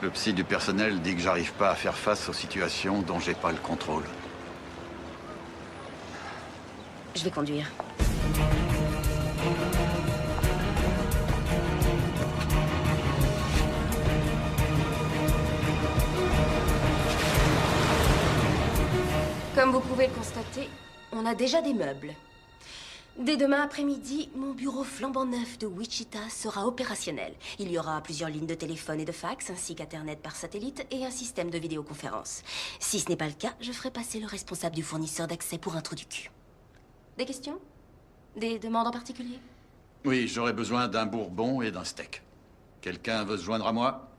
Le psy du personnel dit que j'arrive pas à faire face aux situations dont j'ai pas le contrôle. Je vais conduire. Comme vous pouvez le constater, on a déjà des meubles. Dès demain après-midi, mon bureau flambant neuf de Wichita sera opérationnel. Il y aura plusieurs lignes de téléphone et de fax, ainsi qu'Internet par satellite et un système de vidéoconférence. Si ce n'est pas le cas, je ferai passer le responsable du fournisseur d'accès pour un trou du cul. Des questions? Des demandes en particulier? Oui, j'aurais besoin d'un bourbon et d'un steak. Quelqu'un veut se joindre à moi?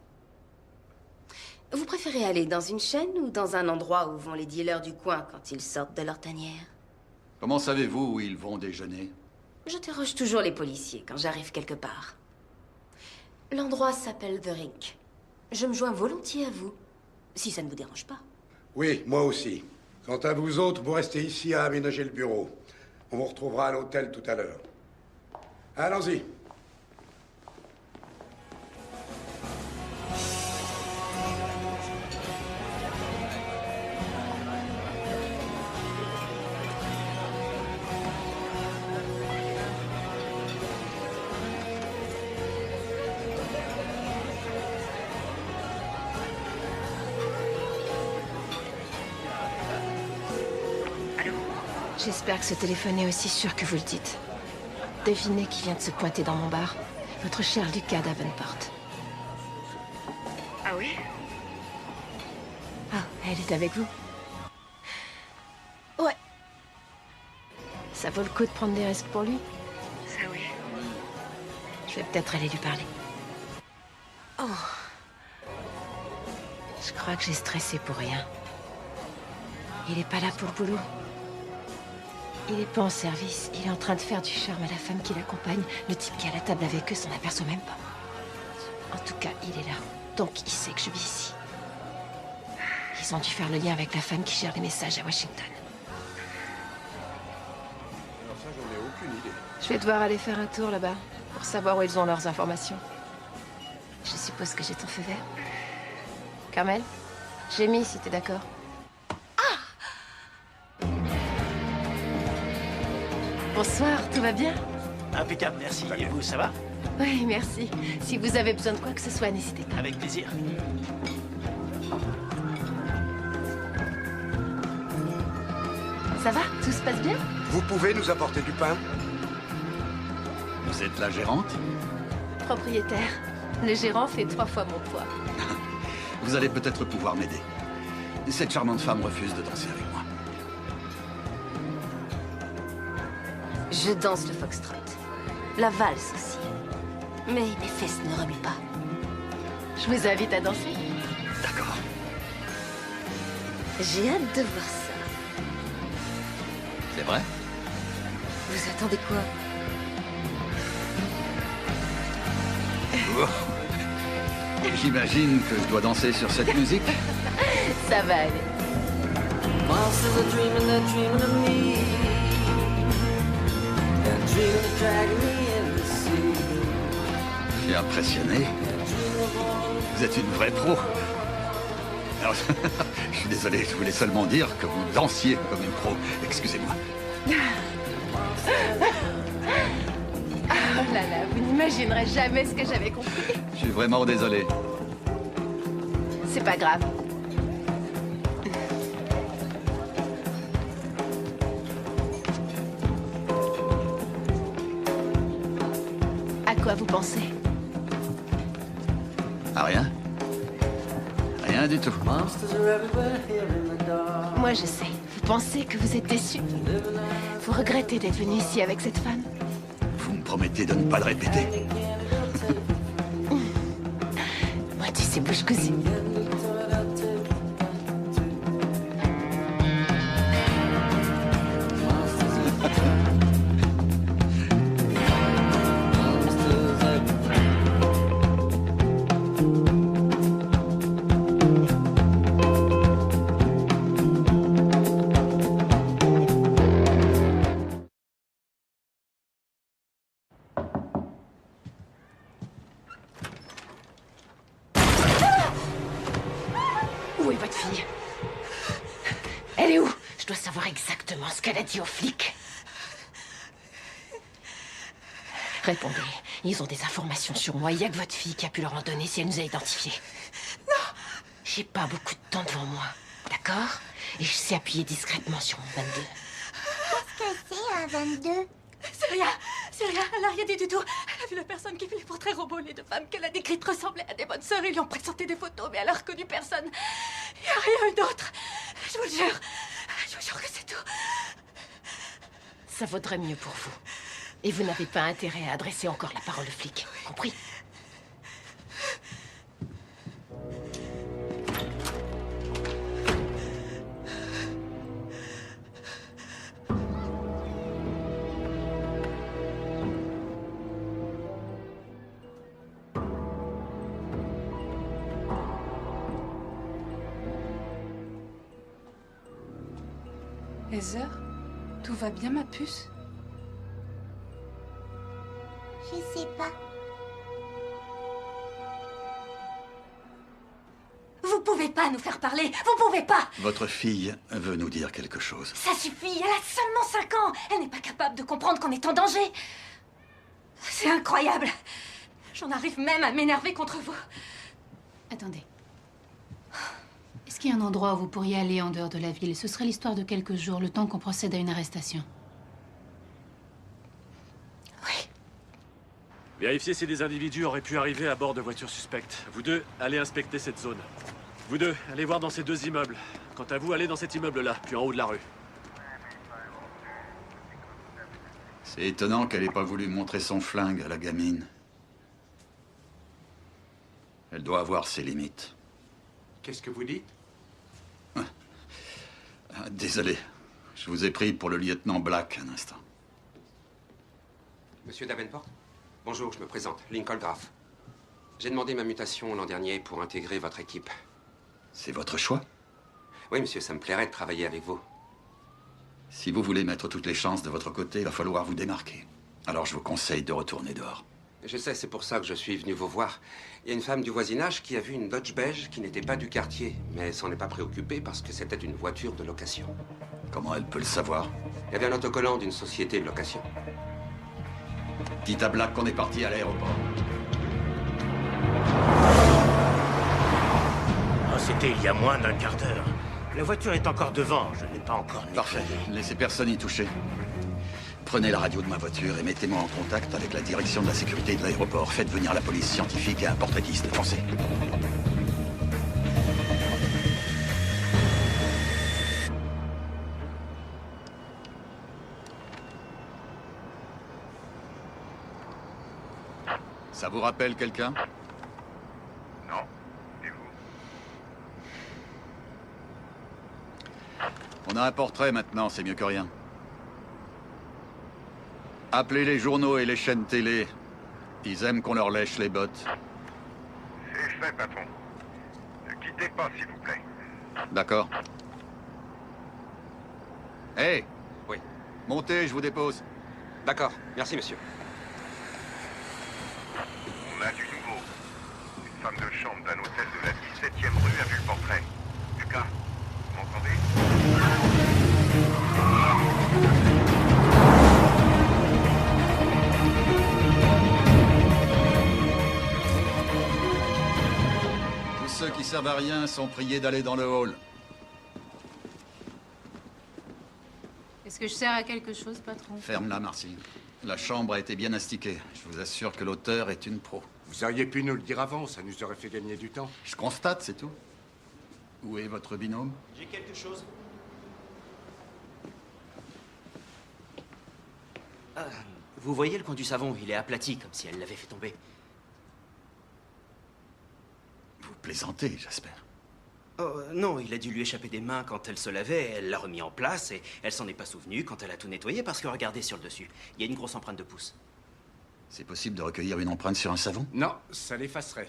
Vous préférez aller dans une chaîne ou dans un endroit où vont les dealers du coin quand ils sortent de leur tanière? Comment savez-vous où ils vont déjeuner? J'interroge toujours les policiers quand j'arrive quelque part. L'endroit s'appelle The Rink. Je me joins volontiers à vous, si ça ne vous dérange pas. Oui, moi aussi. Quant à vous autres, vous restez ici à aménager le bureau. On vous retrouvera à l'hôtel tout à l'heure. Allons-y. J'espère que ce téléphone est aussi sûr que vous le dites. Devinez qui vient de se pointer dans mon bar. Votre cher Lucas Davenport. Ah oui? Ah, elle est avec vous? Ouais. Ça vaut le coup de prendre des risques pour lui? Ça oui. Je vais peut-être aller lui parler. Oh. Je crois que j'ai stressé pour rien. Il est pas là pour le boulot. Il est pas en service. Il est en train de faire du charme à la femme qui l'accompagne. Le type qui est à la table avec eux s'en aperçoit même pas. En tout cas, il est là. Donc, il sait que je vis ici. Ils ont dû faire le lien avec la femme qui gère les messages à Washington. Alors ça, j'en ai aucune idée. Je vais devoir aller faire un tour là-bas pour savoir où ils ont leurs informations. Je suppose que j'ai ton feu vert. Carmel, j'ai mis si t'es d'accord. Bonsoir, tout va bien? Impeccable, merci. Et vous, ça va? Oui, merci. Si vous avez besoin de quoi que ce soit, n'hésitez pas. Avec plaisir. Ça va? Tout se passe bien? Vous pouvez nous apporter du pain? Vous êtes la gérante? Propriétaire. Le gérant fait 3 fois mon poids. Vous allez peut-être pouvoir m'aider. Cette charmante femme refuse de danser avec moi. Je danse le foxtrot. La valse aussi. Mais mes fesses ne remuent pas. Je vous invite à danser. D'accord. J'ai hâte de voir ça. C'est vrai? Vous attendez quoi? Oh. J'imagine que je dois danser sur cette musique. Ça va aller. Je suis impressionné. Vous êtes une vraie pro. Alors, je suis désolé, je voulais seulement dire que vous dansiez comme une pro. Excusez-moi. Oh là là, vous n'imaginerez jamais ce que j'avais compris. Je suis vraiment désolé. C'est pas grave. À quoi vous pensez? À rien? Rien du tout. Moi, je sais. Vous pensez que vous êtes déçu? Vous regrettez d'être venu ici avec cette femme? Vous me promettez de ne pas le répéter? Moi, tu sais, bouche cousue. votre fille? Elle est où? Je dois savoir exactement ce qu'elle a dit aux flics. Répondez. Ils ont des informations sur moi. Il n'y a que votre fille qui a pu leur en donner si elle nous a identifiés. Non! J'ai pas beaucoup de temps devant moi. D'accord? Et je sais appuyer discrètement sur mon 22. Qu'est-ce que c'est un 22? C'est rien, elle a rien dit du tout. Elle a vu la personne qui fait les portraits robots, les deux femmes qu'elle a décrites ressemblaient à des bonnes sœurs. Ils lui ont présenté des photos, mais elle a reconnu personne. Il n'y a rien eu d'autre. Je vous le jure que c'est tout. Ça vaudrait mieux pour vous. Et vous n'avez pas intérêt à adresser encore la parole aux flics. Compris? Heather, tout va bien, ma puce? Je sais pas. Vous pouvez pas nous faire parler. Vous pouvez pas. Votre fille veut nous dire quelque chose. Ça suffit. Elle a seulement 5 ans. Elle n'est pas capable de comprendre qu'on est en danger. C'est incroyable. J'en arrive même à m'énerver contre vous. Attendez. Est-ce qu'il y a un endroit où vous pourriez aller en dehors de la ville? Ce serait l'histoire de quelques jours, le temps qu'on procède à une arrestation. Vérifiez si des individus auraient pu arriver à bord de voitures suspectes. Vous deux, allez inspecter cette zone. Vous deux, allez voir dans ces 2 immeubles. Quant à vous, allez dans cet immeuble-là, puis en haut de la rue. C'est étonnant qu'elle ait pas voulu montrer son flingue à la gamine. Elle doit avoir ses limites. Qu'est-ce que vous dites? Désolé, je vous ai pris pour le lieutenant Black un instant. Monsieur Davenport? Bonjour, je me présente, Lincoln Graff. J'ai demandé ma mutation l'an dernier pour intégrer votre équipe. C'est votre choix? Oui, monsieur, ça me plairait de travailler avec vous. Si vous voulez mettre toutes les chances de votre côté, il va falloir vous démarquer. Alors je vous conseille de retourner dehors. Je sais, c'est pour ça que je suis venu vous voir. Il y a une femme du voisinage qui a vu une Dodge beige qui n'était pas du quartier, mais elle s'en est pas préoccupée parce que c'était une voiture de location. Comment elle peut le savoir? Il y avait un autocollant d'une société de location. Dites à Black qu'on est parti à l'aéroport. Oh, c'était il y a moins d'un quart d'heure. La voiture est encore devant, je n'ai pas encore nettoyé. Parfait, laissez personne y toucher. Prenez la radio de ma voiture et mettez-moi en contact avec la direction de la sécurité de l'aéroport. Faites venir la police scientifique et un portraitiste. Foncez. Ça vous rappelle quelqu'un? Non. Et vous? On a un portrait maintenant, c'est mieux que rien. Appelez les journaux et les chaînes télé. Ils aiment qu'on leur lèche les bottes. C'est fait, patron. Ne quittez pas, s'il vous plaît. D'accord. Hé! Oui. Montez, je vous dépose. D'accord, merci, monsieur. On a du nouveau. Une femme de chambre d'un hôtel de la 17e rue a vu le portrait. Lucas, vous m'entendez? Tous ceux qui servent à rien sont priés d'aller dans le hall. Est-ce que je sers à quelque chose, patron? Ferme-la, Marcy. La chambre a été bien astiquée. Je vous assure que l'auteur est une pro. Vous auriez pu nous le dire avant, ça nous aurait fait gagner du temps. Je constate, c'est tout. Où est votre binôme? J'ai quelque chose. Vous voyez le coin du savon, il est aplati, comme si elle l'avait fait tomber. Vous plaisantez, j'espère. Oh, non, il a dû lui échapper des mains quand elle se lavait, elle l'a remis en place et elle s'en est pas souvenue quand elle a tout nettoyé parce que regardez sur le dessus, il y a une grosse empreinte de pouce. C'est possible de recueillir une empreinte sur un savon? Non, ça l'effacerait.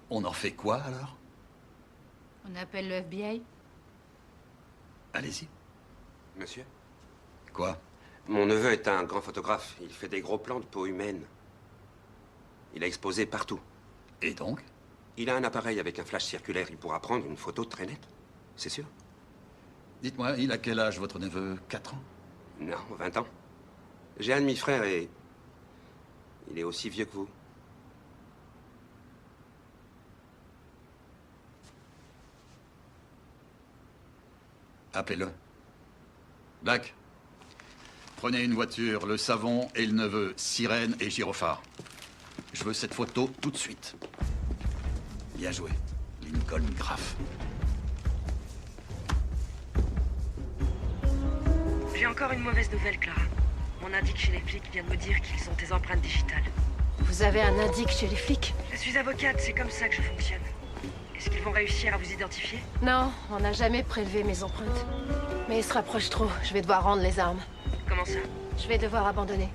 On en fait quoi, alors? On appelle le FBI? Allez-y. Monsieur? Quoi? Mon neveu est un grand photographe. Il fait des gros plans de peau humaine. Il a exposé partout. Et donc? Il a un appareil avec un flash circulaire. Il pourra prendre une photo très nette. C'est sûr. Dites-moi, il a quel âge, votre neveu? 4 ans? Non, 20 ans. J'ai un demi-frère et... il est aussi vieux que vous. Appelez-le. Black, prenez une voiture, le savon et le neveu, sirène et gyrophare. Je veux cette photo tout de suite. Bien joué, Lincoln Graff. J'ai encore une mauvaise nouvelle, Clara. Mon indique chez les flics vient de me dire qu'ils ont tes empreintes digitales. Vous avez un indique chez les flics? Je suis avocate, c'est comme ça que je fonctionne. Est-ce qu'ils vont réussir à vous identifier? Non, on n'a jamais prélevé mes empreintes. Mais ils se rapprochent trop, je vais devoir rendre les armes. Comment ça? Je vais devoir abandonner.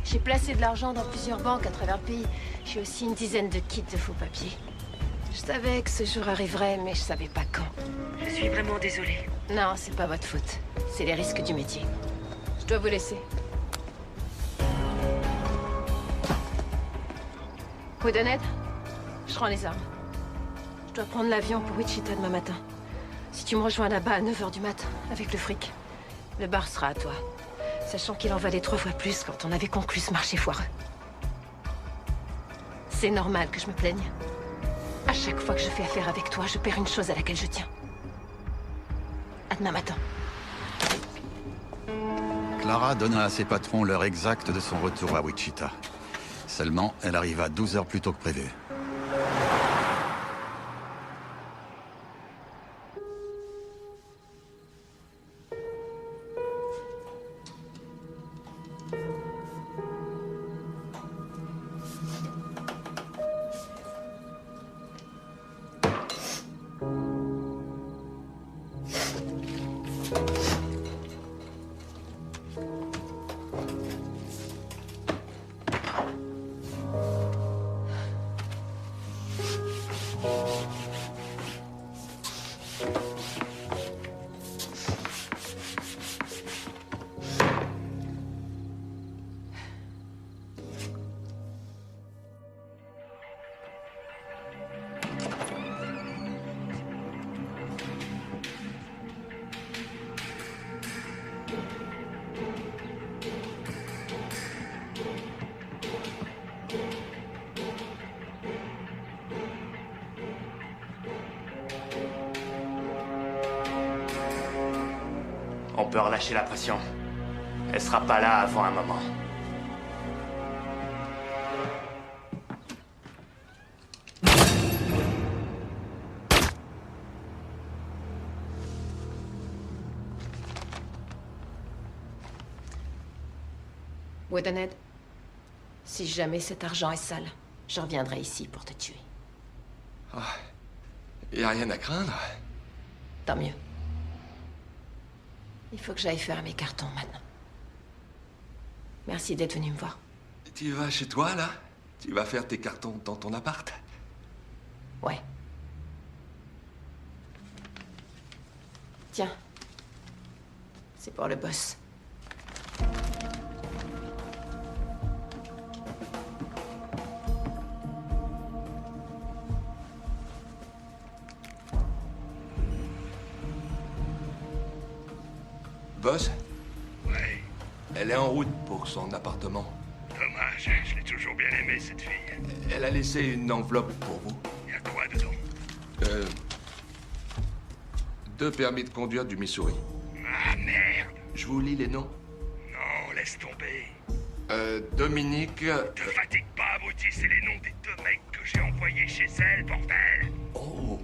J'ai placé de l'argent dans plusieurs banques à travers le pays. J'ai aussi une dizaine de kits de faux papiers. Je savais que ce jour arriverait, mais je savais pas quand. Je suis vraiment désolée. Non, c'est pas votre faute. C'est les risques du métier. Je dois vous laisser. Woodenhead, je rends les armes. Je dois prendre l'avion pour Wichita demain matin. Si tu me rejoins là-bas à 9h du matin, avec le fric, le bar sera à toi. Sachant qu'il en valait 3 fois plus quand on avait conclu ce marché foireux. C'est normal que je me plaigne. À chaque fois que je fais affaire avec toi, je perds une chose à laquelle je tiens. À demain matin. Clara donna à ses patrons l'heure exacte de son retour à Wichita. Seulement, elle arriva 12 heures plus tôt que prévu. On peut relâcher la pression. Elle sera pas là avant un moment. Woodenhead, si jamais cet argent est sale, je reviendrai ici pour te tuer. Y a rien à craindre. Tant mieux. Il faut que j'aille faire mes cartons maintenant. Merci d'être venu me voir. Tu vas chez toi, là? Tu vas faire tes cartons dans ton appart? Ouais. Tiens. C'est pour le boss. Boss? Ouais. Elle est en route pour son appartement. Dommage, je l'ai toujours bien aimée, cette fille. Elle a laissé une enveloppe pour vous. Y a quoi dedans? 2 permis de conduire du Missouri. Ah, merde! Je vous lis les noms. Non, laisse tomber. Dominique... Te fatigue pas, abruti, c'est les noms des 2 mecs que j'ai envoyés chez elle, bordel! Oh!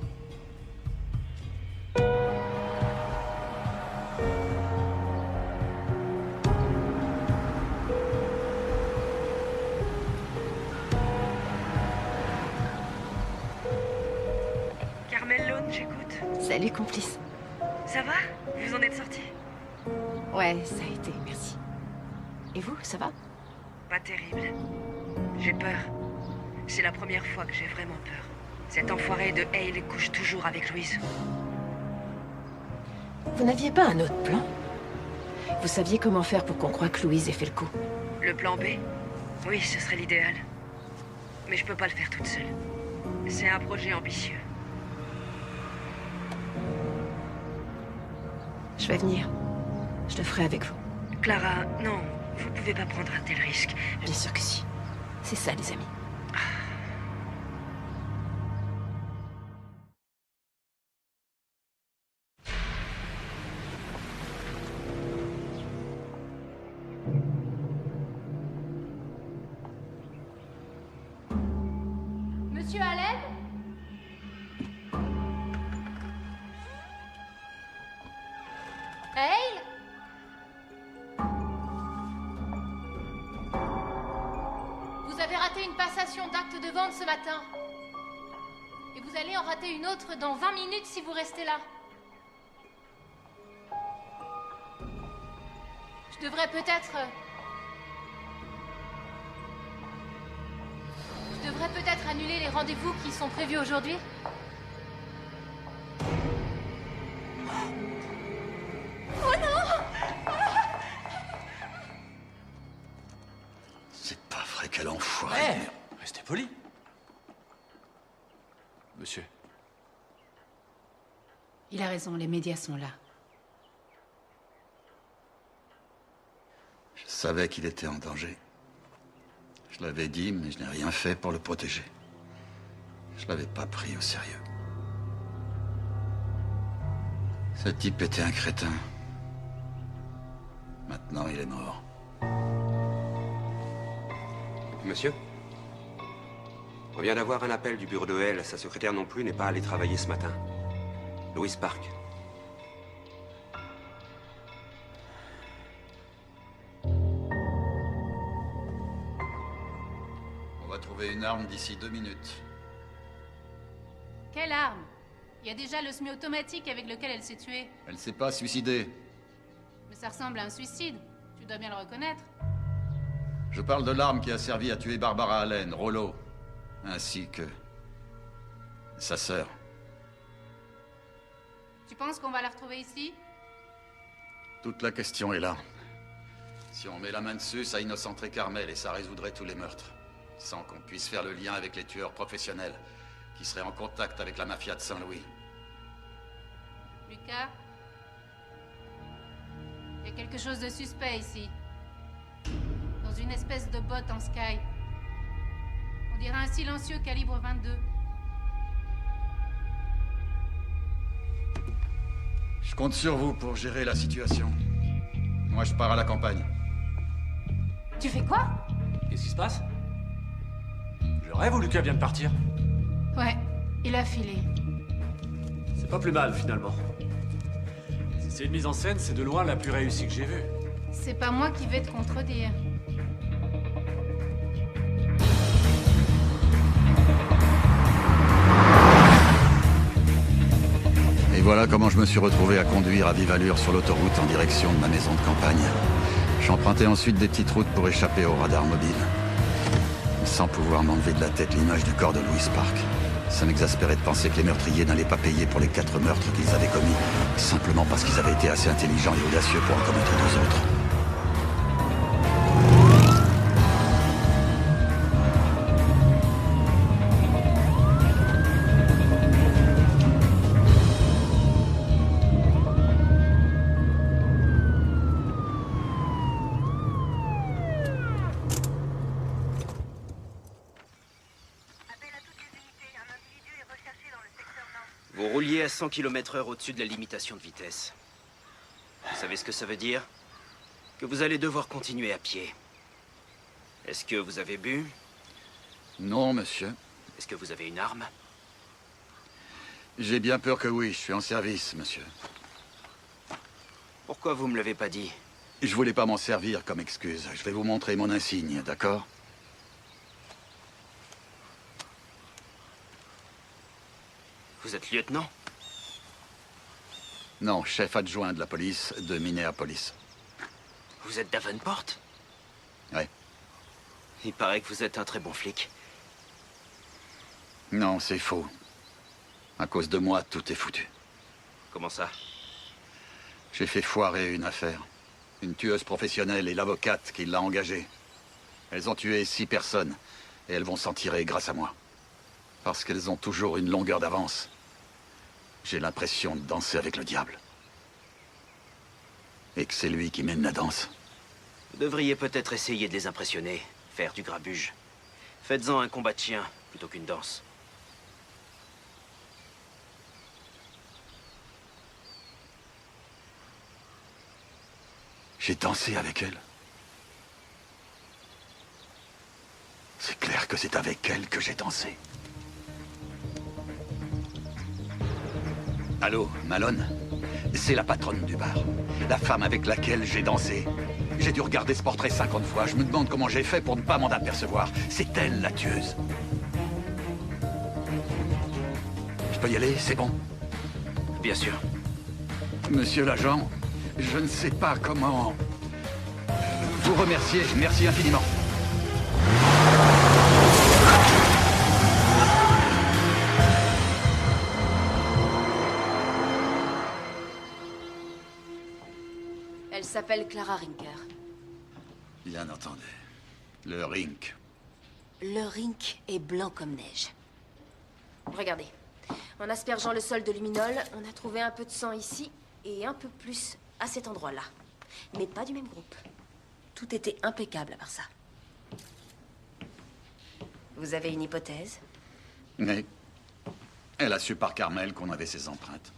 Carmel Lone, j'écoute. Salut, complice. Ça va? Vous en êtes sortis? Ouais, ça a été, merci. Et vous, ça va? Pas terrible. J'ai peur. C'est la première fois que j'ai vraiment peur. Cet enfoiré de Hale couche toujours avec Louise. Vous n'aviez pas un autre plan? Vous saviez comment faire pour qu'on croie que Louise ait fait le coup? Le plan B? Oui, ce serait l'idéal. Mais je peux pas le faire toute seule. C'est un projet ambitieux. Je vais venir. Je le ferai avec vous. Clara, non, vous pouvez pas prendre un tel risque. Bien sûr que si. C'est ça, les amis. Monsieur Allen? Hale? Vous avez raté une passation d'acte de vente ce matin. Et vous allez en rater une autre dans 20 minutes si vous restez là. Je devrais peut-être... Je devrais peut-être annuler les rendez-vous qui sont prévus aujourd'hui. Oh non! C'est pas vrai, quel enfoiré. Restez poli. Monsieur. Il a raison, les médias sont là. Je savais qu'il était en danger. Je l'avais dit, mais je n'ai rien fait pour le protéger. Je l'avais pas pris au sérieux. Ce type était un crétin. Maintenant, il est mort. Monsieur? On vient d'avoir un appel du bureau de Hale. Sa secrétaire non plus n'est pas allée travailler ce matin. Louise Park. On va trouver une arme d'ici 2 minutes. Quelle arme? Il y a déjà le semi-automatique avec lequel elle s'est tuée. Elle s'est pas suicidée. Mais ça ressemble à un suicide. Tu dois bien le reconnaître. Je parle de l'arme qui a servi à tuer Barbara Allen, Rollo, ainsi que sa sœur. Tu penses qu'on va la retrouver ici? Toute la question est là. Si on met la main dessus, ça innocenterait Carmel et ça résoudrait tous les meurtres. Sans qu'on puisse faire le lien avec les tueurs professionnels qui seraient en contact avec la mafia de Saint-Louis. Lucas? Il y a quelque chose de suspect ici. Dans une espèce de botte en sky. On dirait un silencieux calibre 22. Je compte sur vous pour gérer la situation. Moi, je pars à la campagne. Tu fais quoi? Qu'est-ce qui se passe? Je rêve ou Lucas vient de partir? Ouais, il a filé. C'est pas plus mal, finalement. Si c'est une mise en scène, c'est de loin la plus réussie que j'ai vue. C'est pas moi qui vais te contredire. Et voilà comment je me suis retrouvé à conduire à vive allure sur l'autoroute en direction de ma maison de campagne. J'empruntais ensuite des petites routes pour échapper au radar mobile. Sans pouvoir m'enlever de la tête l'image du corps de Louise Park. Ça m'exaspérait de penser que les meurtriers n'allaient pas payer pour les 4 meurtres qu'ils avaient commis, simplement parce qu'ils avaient été assez intelligents et audacieux pour en commettre 2 autres. Vous rouliez à 100 km/h au-dessus de la limitation de vitesse. Vous savez ce que ça veut dire? Que vous allez devoir continuer à pied. Est-ce que vous avez bu? Non, monsieur. Est-ce que vous avez une arme? J'ai bien peur que oui, je suis en service, monsieur. Pourquoi vous me l'avez pas dit? Je voulais pas m'en servir comme excuse. Je vais vous montrer mon insigne, d'accord? Vous êtes lieutenant? Non, chef adjoint de la police de Minneapolis. Vous êtes Davenport? Ouais. Il paraît que vous êtes un très bon flic. Non, c'est faux. À cause de moi, tout est foutu. Comment ça? J'ai fait foirer une affaire. Une tueuse professionnelle et l'avocate qui l'a engagée. Elles ont tué 6 personnes. Et elles vont s'en tirer grâce à moi. Parce qu'elles ont toujours une longueur d'avance. J'ai l'impression de danser avec le diable. Et que c'est lui qui mène la danse. Vous devriez peut-être essayer de les impressionner, faire du grabuge. Faites-en un combat de chien, plutôt qu'une danse. J'ai dansé avec elle. C'est clair que c'est avec elle que j'ai dansé. Allô, Malone? C'est la patronne du bar. La femme avec laquelle j'ai dansé. J'ai dû regarder ce portrait 50 fois. Je me demande comment j'ai fait pour ne pas m'en apercevoir. C'est elle, la tueuse. Je peux y aller? C'est bon? Bien sûr. Monsieur l'agent, je ne sais pas comment vous remercier. Merci infiniment. Elle s'appelle Clara Rinker. Bien entendu. Le Rink. Le Rink est blanc comme neige. Regardez. En aspergeant le sol de luminol, on a trouvé un peu de sang ici et un peu plus à cet endroit-là. Mais pas du même groupe. Tout était impeccable à part ça. Vous avez une hypothèse? Oui. Elle a su par Carmel qu'on avait ses empreintes.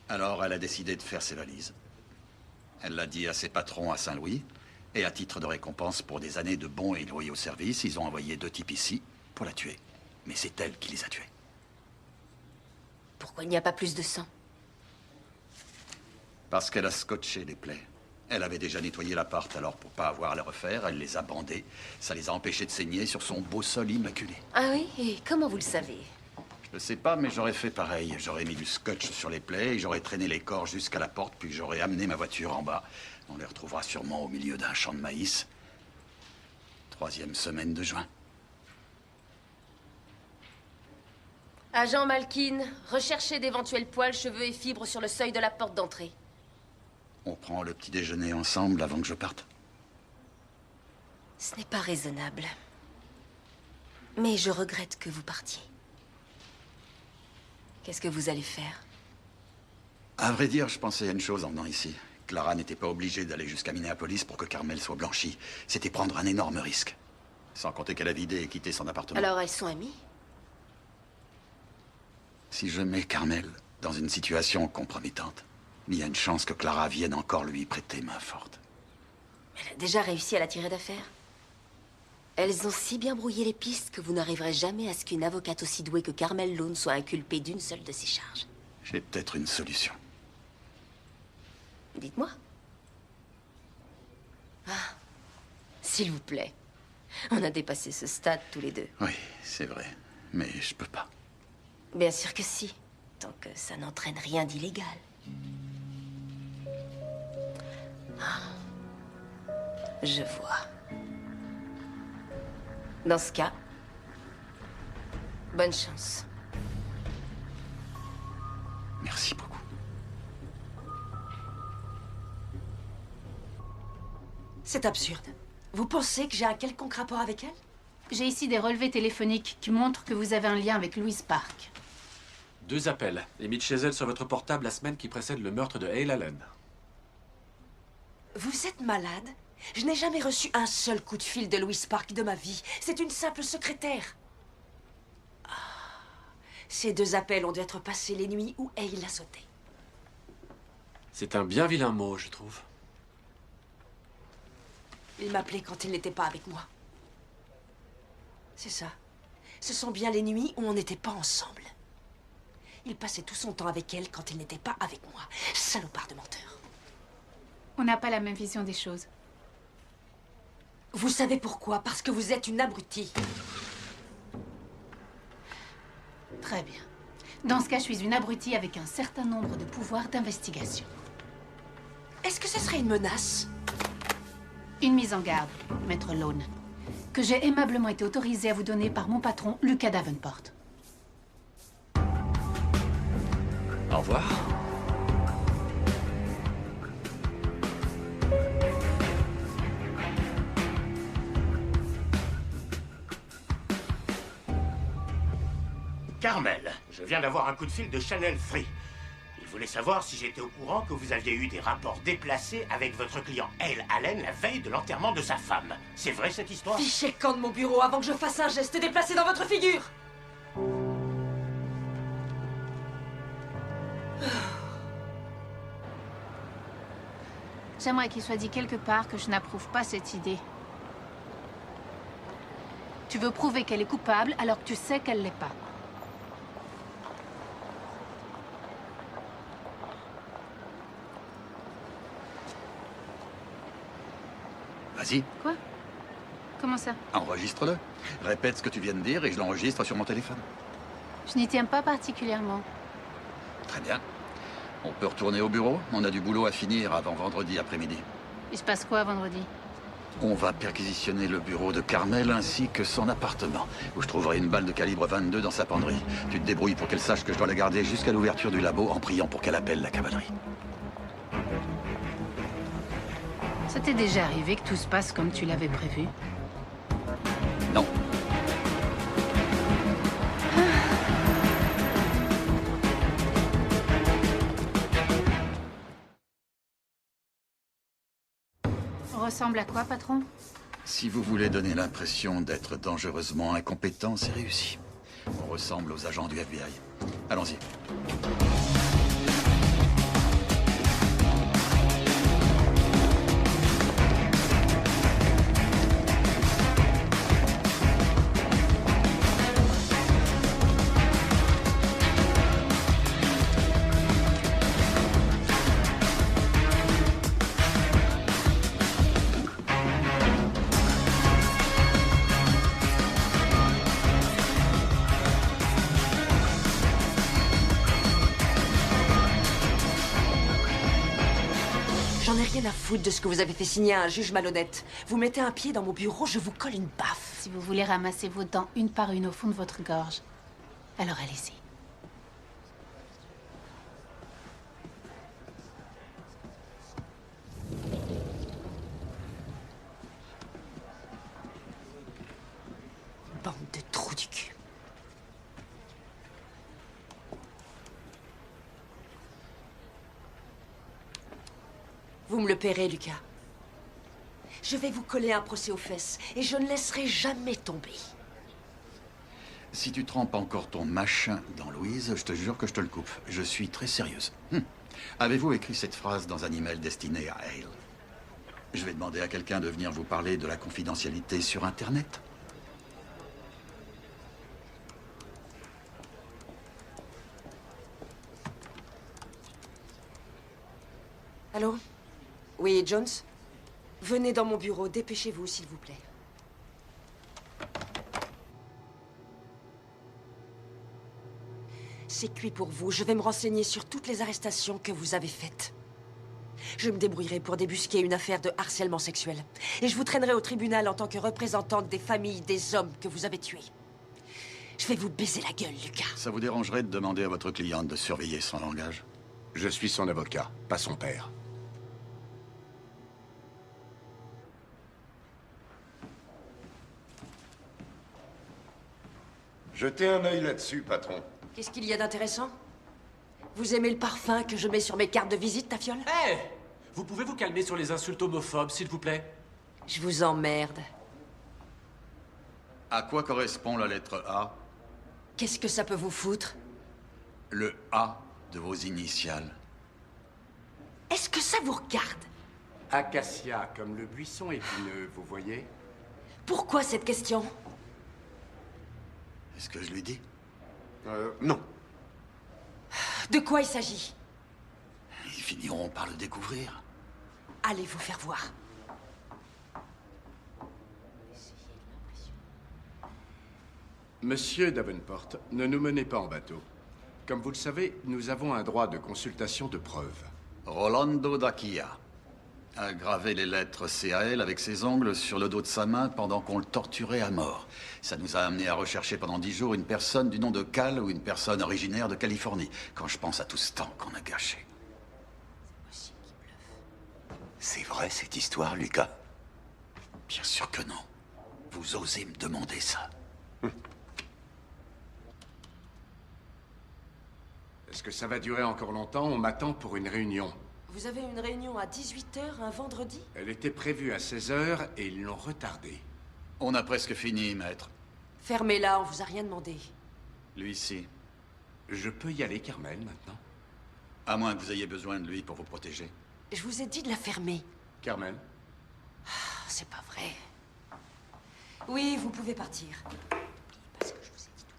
Alors elle a décidé de faire ses valises. Elle l'a dit à ses patrons à Saint-Louis. Et à titre de récompense pour des années de bons et loyaux services, ils ont envoyé 2 types ici pour la tuer. Mais c'est elle qui les a tués. Pourquoi il n'y a pas plus de sang? Parce qu'elle a scotché les plaies. Elle avait déjà nettoyé l'appart, alors pour pas avoir à les refaire, elle les a bandés. Ça les a empêchés de saigner sur son beau sol immaculé. Ah oui? Et comment vous le savez? Je ne sais pas, mais j'aurais fait pareil. J'aurais mis du scotch sur les plaies, et j'aurais traîné les corps jusqu'à la porte, puis j'aurais amené ma voiture en bas. On les retrouvera sûrement au milieu d'un champ de maïs. 3e semaine de juin. Agent Malkin, recherchez d'éventuels poils, cheveux et fibres sur le seuil de la porte d'entrée. On prend le petit déjeuner ensemble avant que je parte. Ce n'est pas raisonnable. Mais je regrette que vous partiez. Qu'est-ce que vous allez faire? À vrai dire, je pensais à une chose en venant ici. Clara n'était pas obligée d'aller jusqu'à Minneapolis pour que Carmel soit blanchie. C'était prendre un énorme risque. Sans compter qu'elle a vidé et quitté son appartement. Alors elles sont amies? Si je mets Carmel dans une situation compromettante, il y a une chance que Clara vienne encore lui prêter main forte. Elle a déjà réussi à la tirer d'affaire. Elles ont si bien brouillé les pistes que vous n'arriverez jamais à ce qu'une avocate aussi douée que Carmel Lone soit inculpée d'une seule de ces charges. J'ai peut-être une solution. Dites-moi. Ah, s'il vous plaît. On a dépassé ce stade tous les deux. Oui, c'est vrai. Mais je peux pas. Bien sûr que si. Tant que ça n'entraîne rien d'illégal. Ah, je vois. Dans ce cas, bonne chance. Merci beaucoup. C'est absurde. Vous pensez que j'ai un quelconque rapport avec elle? J'ai ici des relevés téléphoniques qui montrent que vous avez un lien avec Louise Park. 2 appels, émis de chez elle sur votre portable la semaine qui précède le meurtre de Hale Allen. Vous êtes malade? Je n'ai jamais reçu un seul coup de fil de Louise Park de ma vie. C'est une simple secrétaire. Ah, ces 2 appels ont dû être passés les nuits où Hale l'a sauté. C'est un bien vilain mot, je trouve. Il m'appelait quand il n'était pas avec moi. C'est ça. Ce sont bien les nuits où on n'était pas ensemble. Il passait tout son temps avec elle quand il n'était pas avec moi. Salopard de menteur. On n'a pas la même vision des choses. Vous savez pourquoi? Parce que vous êtes une abrutie. Très bien. Dans ce cas, je suis une abrutie avec un certain nombre de pouvoirs d'investigation. Est-ce que ce serait une menace? Une mise en garde, Maître Lone, que j'ai aimablement été autorisée à vous donner par mon patron, Lucas Davenport. Au revoir. Carmel, je viens d'avoir un coup de fil de Channel 3. Il voulait savoir si j'étais au courant que vous aviez eu des rapports déplacés avec votre client Hale Allen la veille de l'enterrement de sa femme. C'est vrai cette histoire? Fichez le camp de mon bureau avant que je fasse un geste déplacé dans votre figure! J'aimerais qu'il soit dit quelque part que je n'approuve pas cette idée. Tu veux prouver qu'elle est coupable alors que tu sais qu'elle l'est pas. Vas-y, Quoi? Comment ça? enregistre-le. Répète ce que tu viens de dire et je l'enregistre sur mon téléphone. Je n'y tiens pas particulièrement. Très bien. On peut retourner au bureau? On a du boulot à finir avant vendredi après-midi. Il se passe quoi vendredi? On va perquisitionner le bureau de Carmel ainsi que son appartement, où je trouverai une balle de calibre 22 dans sa penderie. Tu te débrouilles pour qu'elle sache que je dois la garder jusqu'à l'ouverture du labo en priant pour qu'elle appelle la cavalerie. Ça t'est déjà arrivé que tout se passe comme tu l'avais prévu? Non. On ressemble à quoi, patron? Si vous voulez donner l'impression d'être dangereusement incompétent, c'est réussi. On ressemble aux agents du FBI. Allons-y. J'en ai rien à foutre de ce que vous avez fait signer à un juge malhonnête. Vous mettez un pied dans mon bureau, je vous colle une baffe. Si vous voulez ramasser vos dents une par une au fond de votre gorge, alors allez-y. Bande de trous du cul. Vous me le paierez, Lucas. Je vais vous coller un procès aux fesses et je ne laisserai jamais tomber. Si tu trempes encore ton machin dans Louise, je te jure que je te le coupe. Je suis très sérieuse. Avez-vous écrit cette phrase dans un email destiné à Hale? Je vais demander à quelqu'un de venir vous parler de la confidentialité sur Internet. Allô? Oui, Jones? Venez dans mon bureau, dépêchez-vous, s'il vous plaît. C'est cuit pour vous. Je vais me renseigner sur toutes les arrestations que vous avez faites. Je me débrouillerai pour débusquer une affaire de harcèlement sexuel. Et je vous traînerai au tribunal en tant que représentante des familles des hommes que vous avez tués. Je vais vous baiser la gueule, Lucas. Ça vous dérangerait de demander à votre cliente de surveiller son langage? Je suis son avocat, pas son père. Jetez un œil là-dessus, patron. Qu'est-ce qu'il y a d'intéressant? Vous aimez le parfum que je mets sur mes cartes de visite, ta fiole? Hé! Vous pouvez vous calmer sur les insultes homophobes, s'il vous plaît? Je vous emmerde. À quoi correspond la lettre A? Qu'est-ce que ça peut vous foutre? Le A de vos initiales. Est-ce que ça vous regarde? Acacia, comme le buisson épineux, vous voyez? Pourquoi cette question? Est-ce que je lui dis? Non. De quoi il s'agit? Ils finiront par le découvrir. Allez vous faire voir. Monsieur Davenport, ne nous menez pas en bateau. Comme vous le savez, nous avons un droit de consultation de preuves. Rolando Dacquia a gravé les lettres CAL avec ses ongles sur le dos de sa main pendant qu'on le torturait à mort. Ça nous a amené à rechercher pendant 10 jours une personne du nom de Cal ou une personne originaire de Californie. Quand je pense à tout ce temps qu'on a gâché. C'est vrai cette histoire, Lucas? Bien sûr que non. Vous osez me demander ça? Est-ce que ça va durer encore longtemps? On m'attend pour une réunion. Vous avez une réunion à 18 h un vendredi? Elle était prévue à 16 h et ils l'ont retardée. On a presque fini, maître. Fermez-la, on vous a rien demandé. Lui, si. Je peux y aller, Carmel, maintenant? À moins que vous ayez besoin de lui pour vous protéger. Je vous ai dit de la fermer. Carmel? Ah, c'est pas vrai. Oui, vous pouvez partir. Parce que je vous ai dit tout à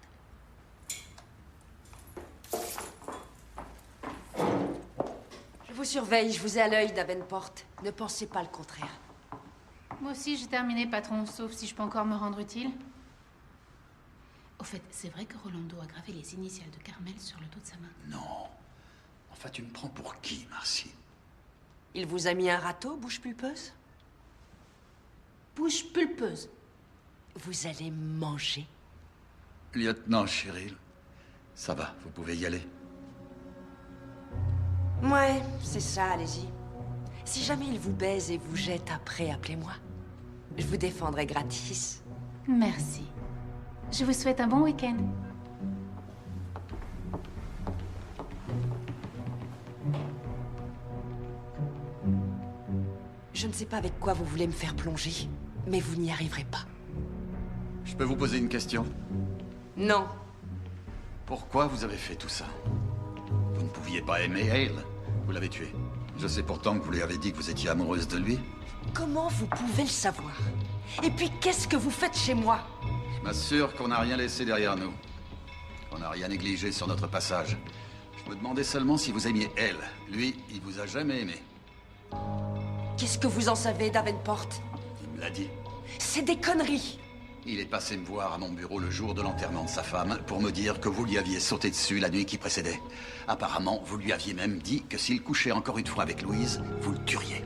l'heure. Je vous surveille, je vous ai à l'œil, Davenport. Ne pensez pas le contraire. Moi aussi, j'ai terminé, patron, sauf si je peux encore me rendre utile. Au fait, c'est vrai que Rolando a gravé les initiales de Carmel sur le dos de sa main? Non. Enfin, tu me prends pour qui, Marcy? Il vous a mis un râteau, bouche pulpeuse? Bouche pulpeuse. Vous allez manger? Lieutenant Cheryl, ça va, vous pouvez y aller. Ouais, c'est ça, allez-y. Si jamais il vous baise et vous jette après, appelez-moi. Je vous défendrai gratis. Merci. Je vous souhaite un bon week-end. Je ne sais pas avec quoi vous voulez me faire plonger, mais vous n'y arriverez pas. Je peux vous poser une question? Non. Pourquoi vous avez fait tout ça? Vous ne pouviez pas aimer Hale. Vous l'avez tué. Je sais pourtant que vous lui avez dit que vous étiez amoureuse de lui. Comment vous pouvez le savoir? Et puis, qu'est-ce que vous faites chez moi? Je m'assure qu'on n'a rien laissé derrière nous. Qu'on n'a rien négligé sur notre passage. Je me demandais seulement si vous aimiez Hale. Lui, il vous a jamais aimé. Qu'est-ce que vous en savez, Davenport? Il me l'a dit. C'est des conneries. Il est passé me voir à mon bureau le jour de l'enterrement de sa femme pour me dire que vous lui aviez sauté dessus la nuit qui précédait. Apparemment, vous lui aviez même dit que s'il couchait encore une fois avec Louise, vous le tueriez.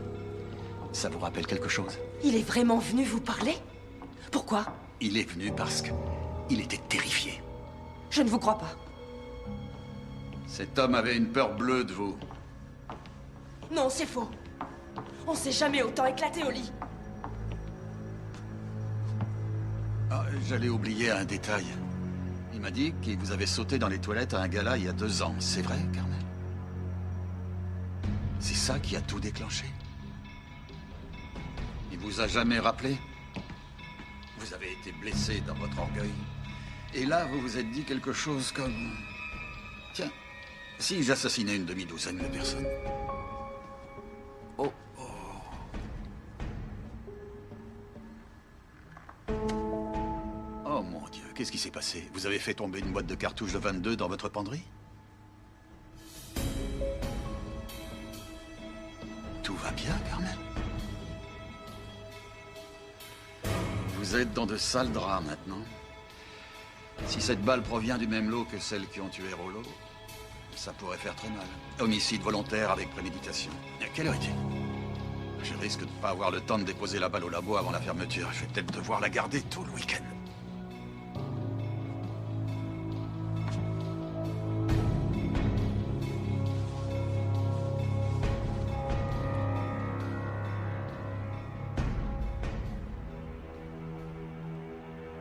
Ça vous rappelle quelque chose? Il est vraiment venu vous parler? Pourquoi? Il est venu parce que il était terrifié. Je ne vous crois pas. Cet homme avait une peur bleue de vous. Non, c'est faux. On s'est jamais autant éclaté au lit. Ah, j'allais oublier un détail. Il m'a dit qu'il vous avait sauté dans les toilettes à un gala il y a 2 ans. C'est vrai, Carmel? C'est ça qui a tout déclenché? Il vous a jamais rappelé? Vous avez été blessé dans votre orgueil. Et là, vous vous êtes dit quelque chose comme... Tiens, si j'assassinais une demi-douzaine de personnes? Oh, oh. Oh mon Dieu, qu'est-ce qui s'est passé? Vous avez fait tomber une boîte de cartouches de 22 dans votre penderie? Tout va bien, Carmel? Vous êtes dans de sales draps maintenant. Si cette balle provient du même lot que celles qui ont tué Rollo, ça pourrait faire très mal. Homicide volontaire avec préméditation. Quelle heure est-il? Je risque de ne pas avoir le temps de déposer la balle au labo avant la fermeture. Je vais peut-être devoir la garder tout le week-end.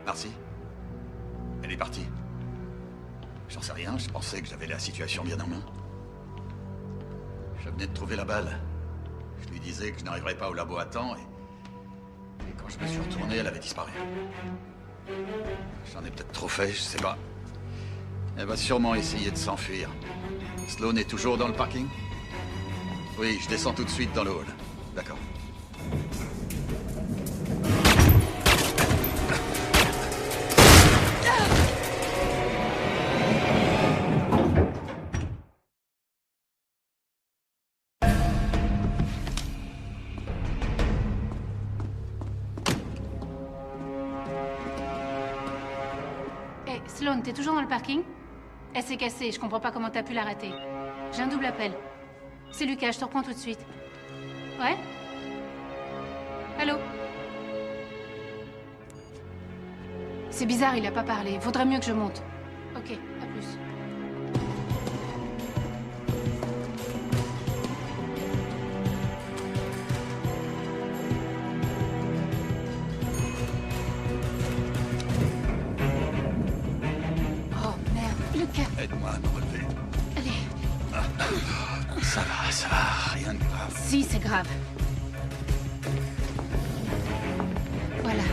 Marcy? Elle est partie. J'en sais rien, je pensais que j'avais la situation bien en main. Je venais de trouver la balle. Je lui disais que je n'arriverais pas au labo à temps et quand je me suis retourné, elle avait disparu. J'en ai peut-être trop fait, je sais pas. Elle va sûrement essayer de s'enfuir. Sloan est toujours dans le parking? Oui, je descends tout de suite dans le hall. D'accord. Sloan, t'es toujours dans le parking? Elle s'est cassée, je comprends pas comment t'as pu la rater. J'ai un double appel. C'est Lucas, je te reprends tout de suite. Ouais? Allô? C'est bizarre, il a pas parlé. Vaudrait mieux que je monte. Ok, à plus. Aide-moi à me relever. Allez. Ça va, rien de grave. Si, c'est grave. Voilà.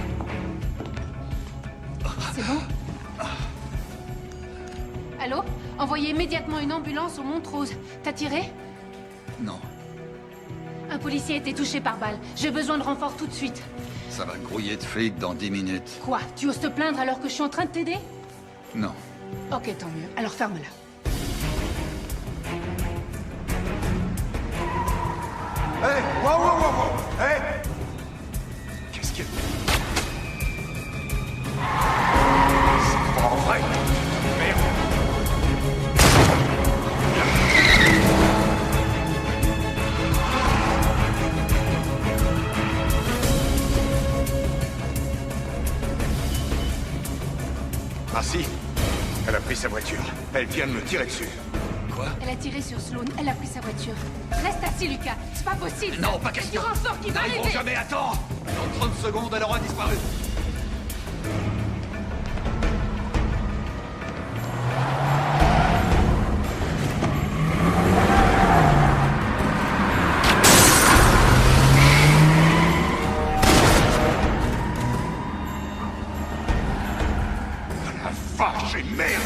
C'est bon? Allô? Envoyez immédiatement une ambulance au Montrose. T'as tiré? Non, Un policier a été touché par balle. J'ai besoin de renfort tout de suite. ça va grouiller de flics dans 10 minutes. Quoi? Tu oses te plaindre alors que je suis en train de t'aider? Non. Ok, tant mieux. Alors ferme-la. Hé, wow, hé. Qu'est-ce qu'il y a? C'est pas vrai. Merde. Ah si, elle a pris sa voiture. Elle vient de me tirer dessus. Quoi? Elle a tiré sur Sloan. Elle a pris sa voiture. Reste assis, Lucas. C'est pas possible. Non, pas Il y a question. du renfort qui va Ils vont arriver. jamais attendre. Dans 30 secondes, elle aura disparu. La vache et merde.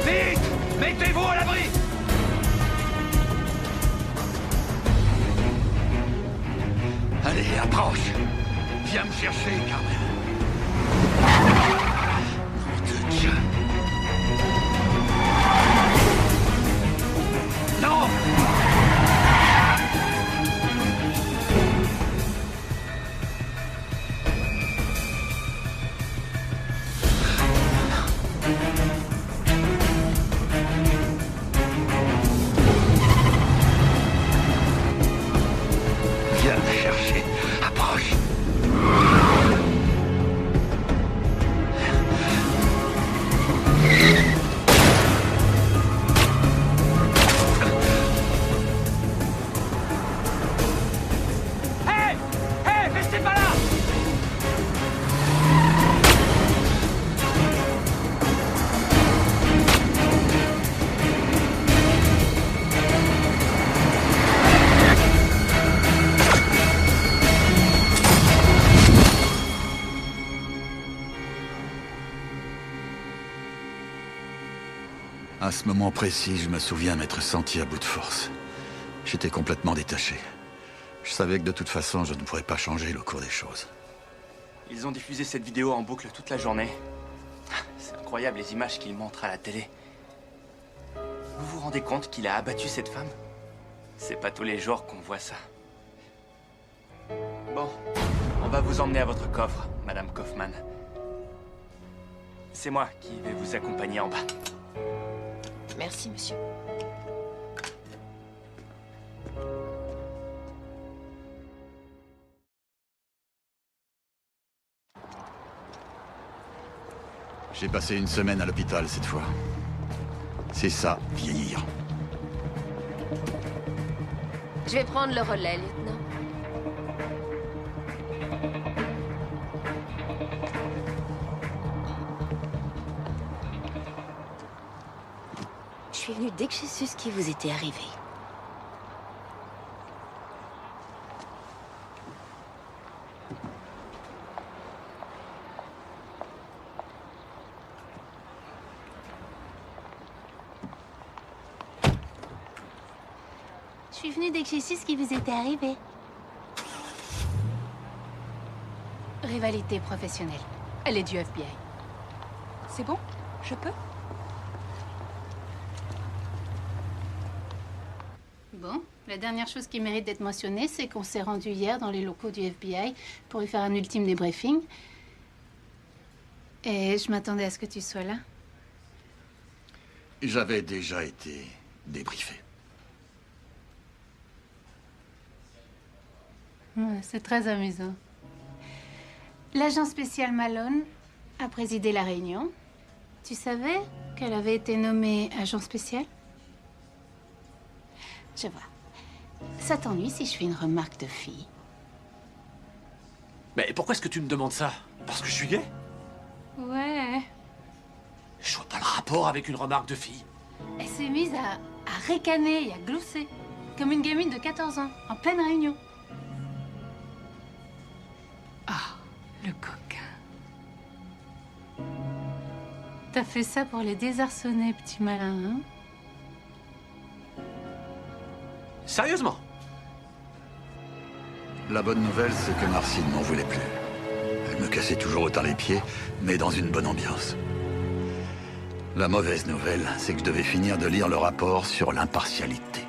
Vite! Mettez-vous à l'abri! Allez, approche! Viens me chercher, Carmel. Nom de Dieu. Non! Viens me chercher. Approche. Hé! Hé! Restez pas là! À ce moment précis, je me souviens m'être senti à bout de force. J'étais complètement détaché. Je savais que de toute façon, je ne pourrais pas changer le cours des choses. Ils ont diffusé cette vidéo en boucle toute la journée. C'est incroyable les images qu'ils montrent à la télé. Vous vous rendez compte qu'il a abattu cette femme? C'est pas tous les jours qu'on voit ça. Bon, on va vous emmener à votre coffre, Madame Kaufman. C'est moi qui vais vous accompagner en bas. Merci, monsieur. J'ai passé une semaine à l'hôpital cette fois. C'est ça, vieillir. Je vais prendre le relais, lieutenant. Je suis venue dès que j'ai su ce qui vous était arrivé. Je suis venue dès que j'ai su ce qui vous était arrivé. Rivalité professionnelle. Elle est du FBI. C'est bon? Je peux? Bon, la dernière chose qui mérite d'être mentionnée, c'est qu'on s'est rendu hier dans les locaux du FBI pour y faire un ultime débriefing. Et je m'attendais à ce que tu sois là. J'avais déjà été débriefé. Ouais, c'est très amusant. L'agent spécial Malone a présidé la réunion. Tu savais qu'elle avait été nommée agent spécial? Je vois. Ça t'ennuie si je fais une remarque de fille? Mais pourquoi est-ce que tu me demandes ça? Parce que je suis gay? Ouais, Je vois pas le rapport avec une remarque de fille. Elle s'est mise à ricaner et à glousser. Comme une gamine de 14 ans, en pleine réunion. Ah, le coquin. T'as fait ça pour les désarçonner, petit malin, hein? Sérieusement? La bonne nouvelle, c'est que Marcy ne m'en voulait plus. Elle me cassait toujours autant les pieds, mais dans une bonne ambiance. La mauvaise nouvelle, c'est que je devais finir de lire le rapport sur l'impartialité.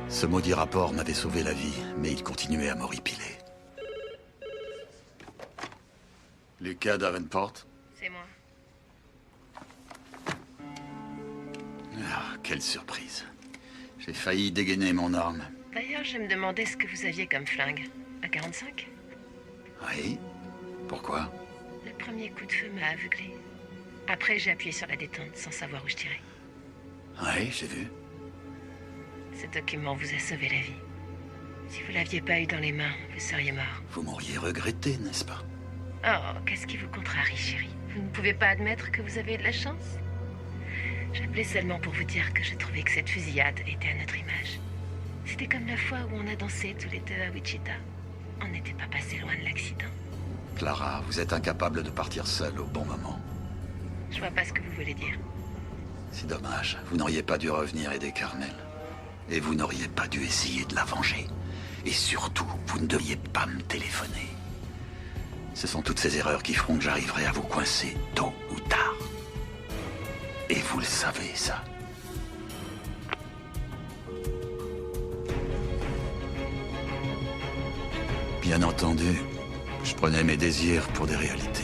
Ce maudit rapport m'avait sauvé la vie, mais il continuait à m'horripiler. Lucas Davenport? C'est moi. Ah, quelle surprise. J'ai failli dégainer mon arme. D'ailleurs, je me demandais ce que vous aviez comme flingue. À 45? Oui? Pourquoi? Le premier coup de feu m'a aveuglé. Après, j'ai appuyé sur la détente sans savoir où je tirais. Oui, j'ai vu. Ce document vous a sauvé la vie. Si vous l'aviez pas eu dans les mains, vous seriez mort. Vous m'auriez regretté, n'est-ce pas? Oh, qu'est-ce qui vous contrarie, chérie? Vous ne pouvez pas admettre que vous avez eu de la chance? J'appelais seulement pour vous dire que je trouvais que cette fusillade était à notre image. C'était comme la fois où on a dansé tous les deux à Wichita. On n'était pas passé loin de l'accident. Clara, vous êtes incapable de partir seule au bon moment. Je vois pas ce que vous voulez dire. C'est dommage. Vous n'auriez pas dû revenir aider Carmel. Et vous n'auriez pas dû essayer de la venger. Et surtout, vous ne deviez pas me téléphoner. Ce sont toutes ces erreurs qui feront que j'arriverai à vous coincer tôt ou tard. Et vous le savez, ça. Bien entendu, je prenais mes désirs pour des réalités.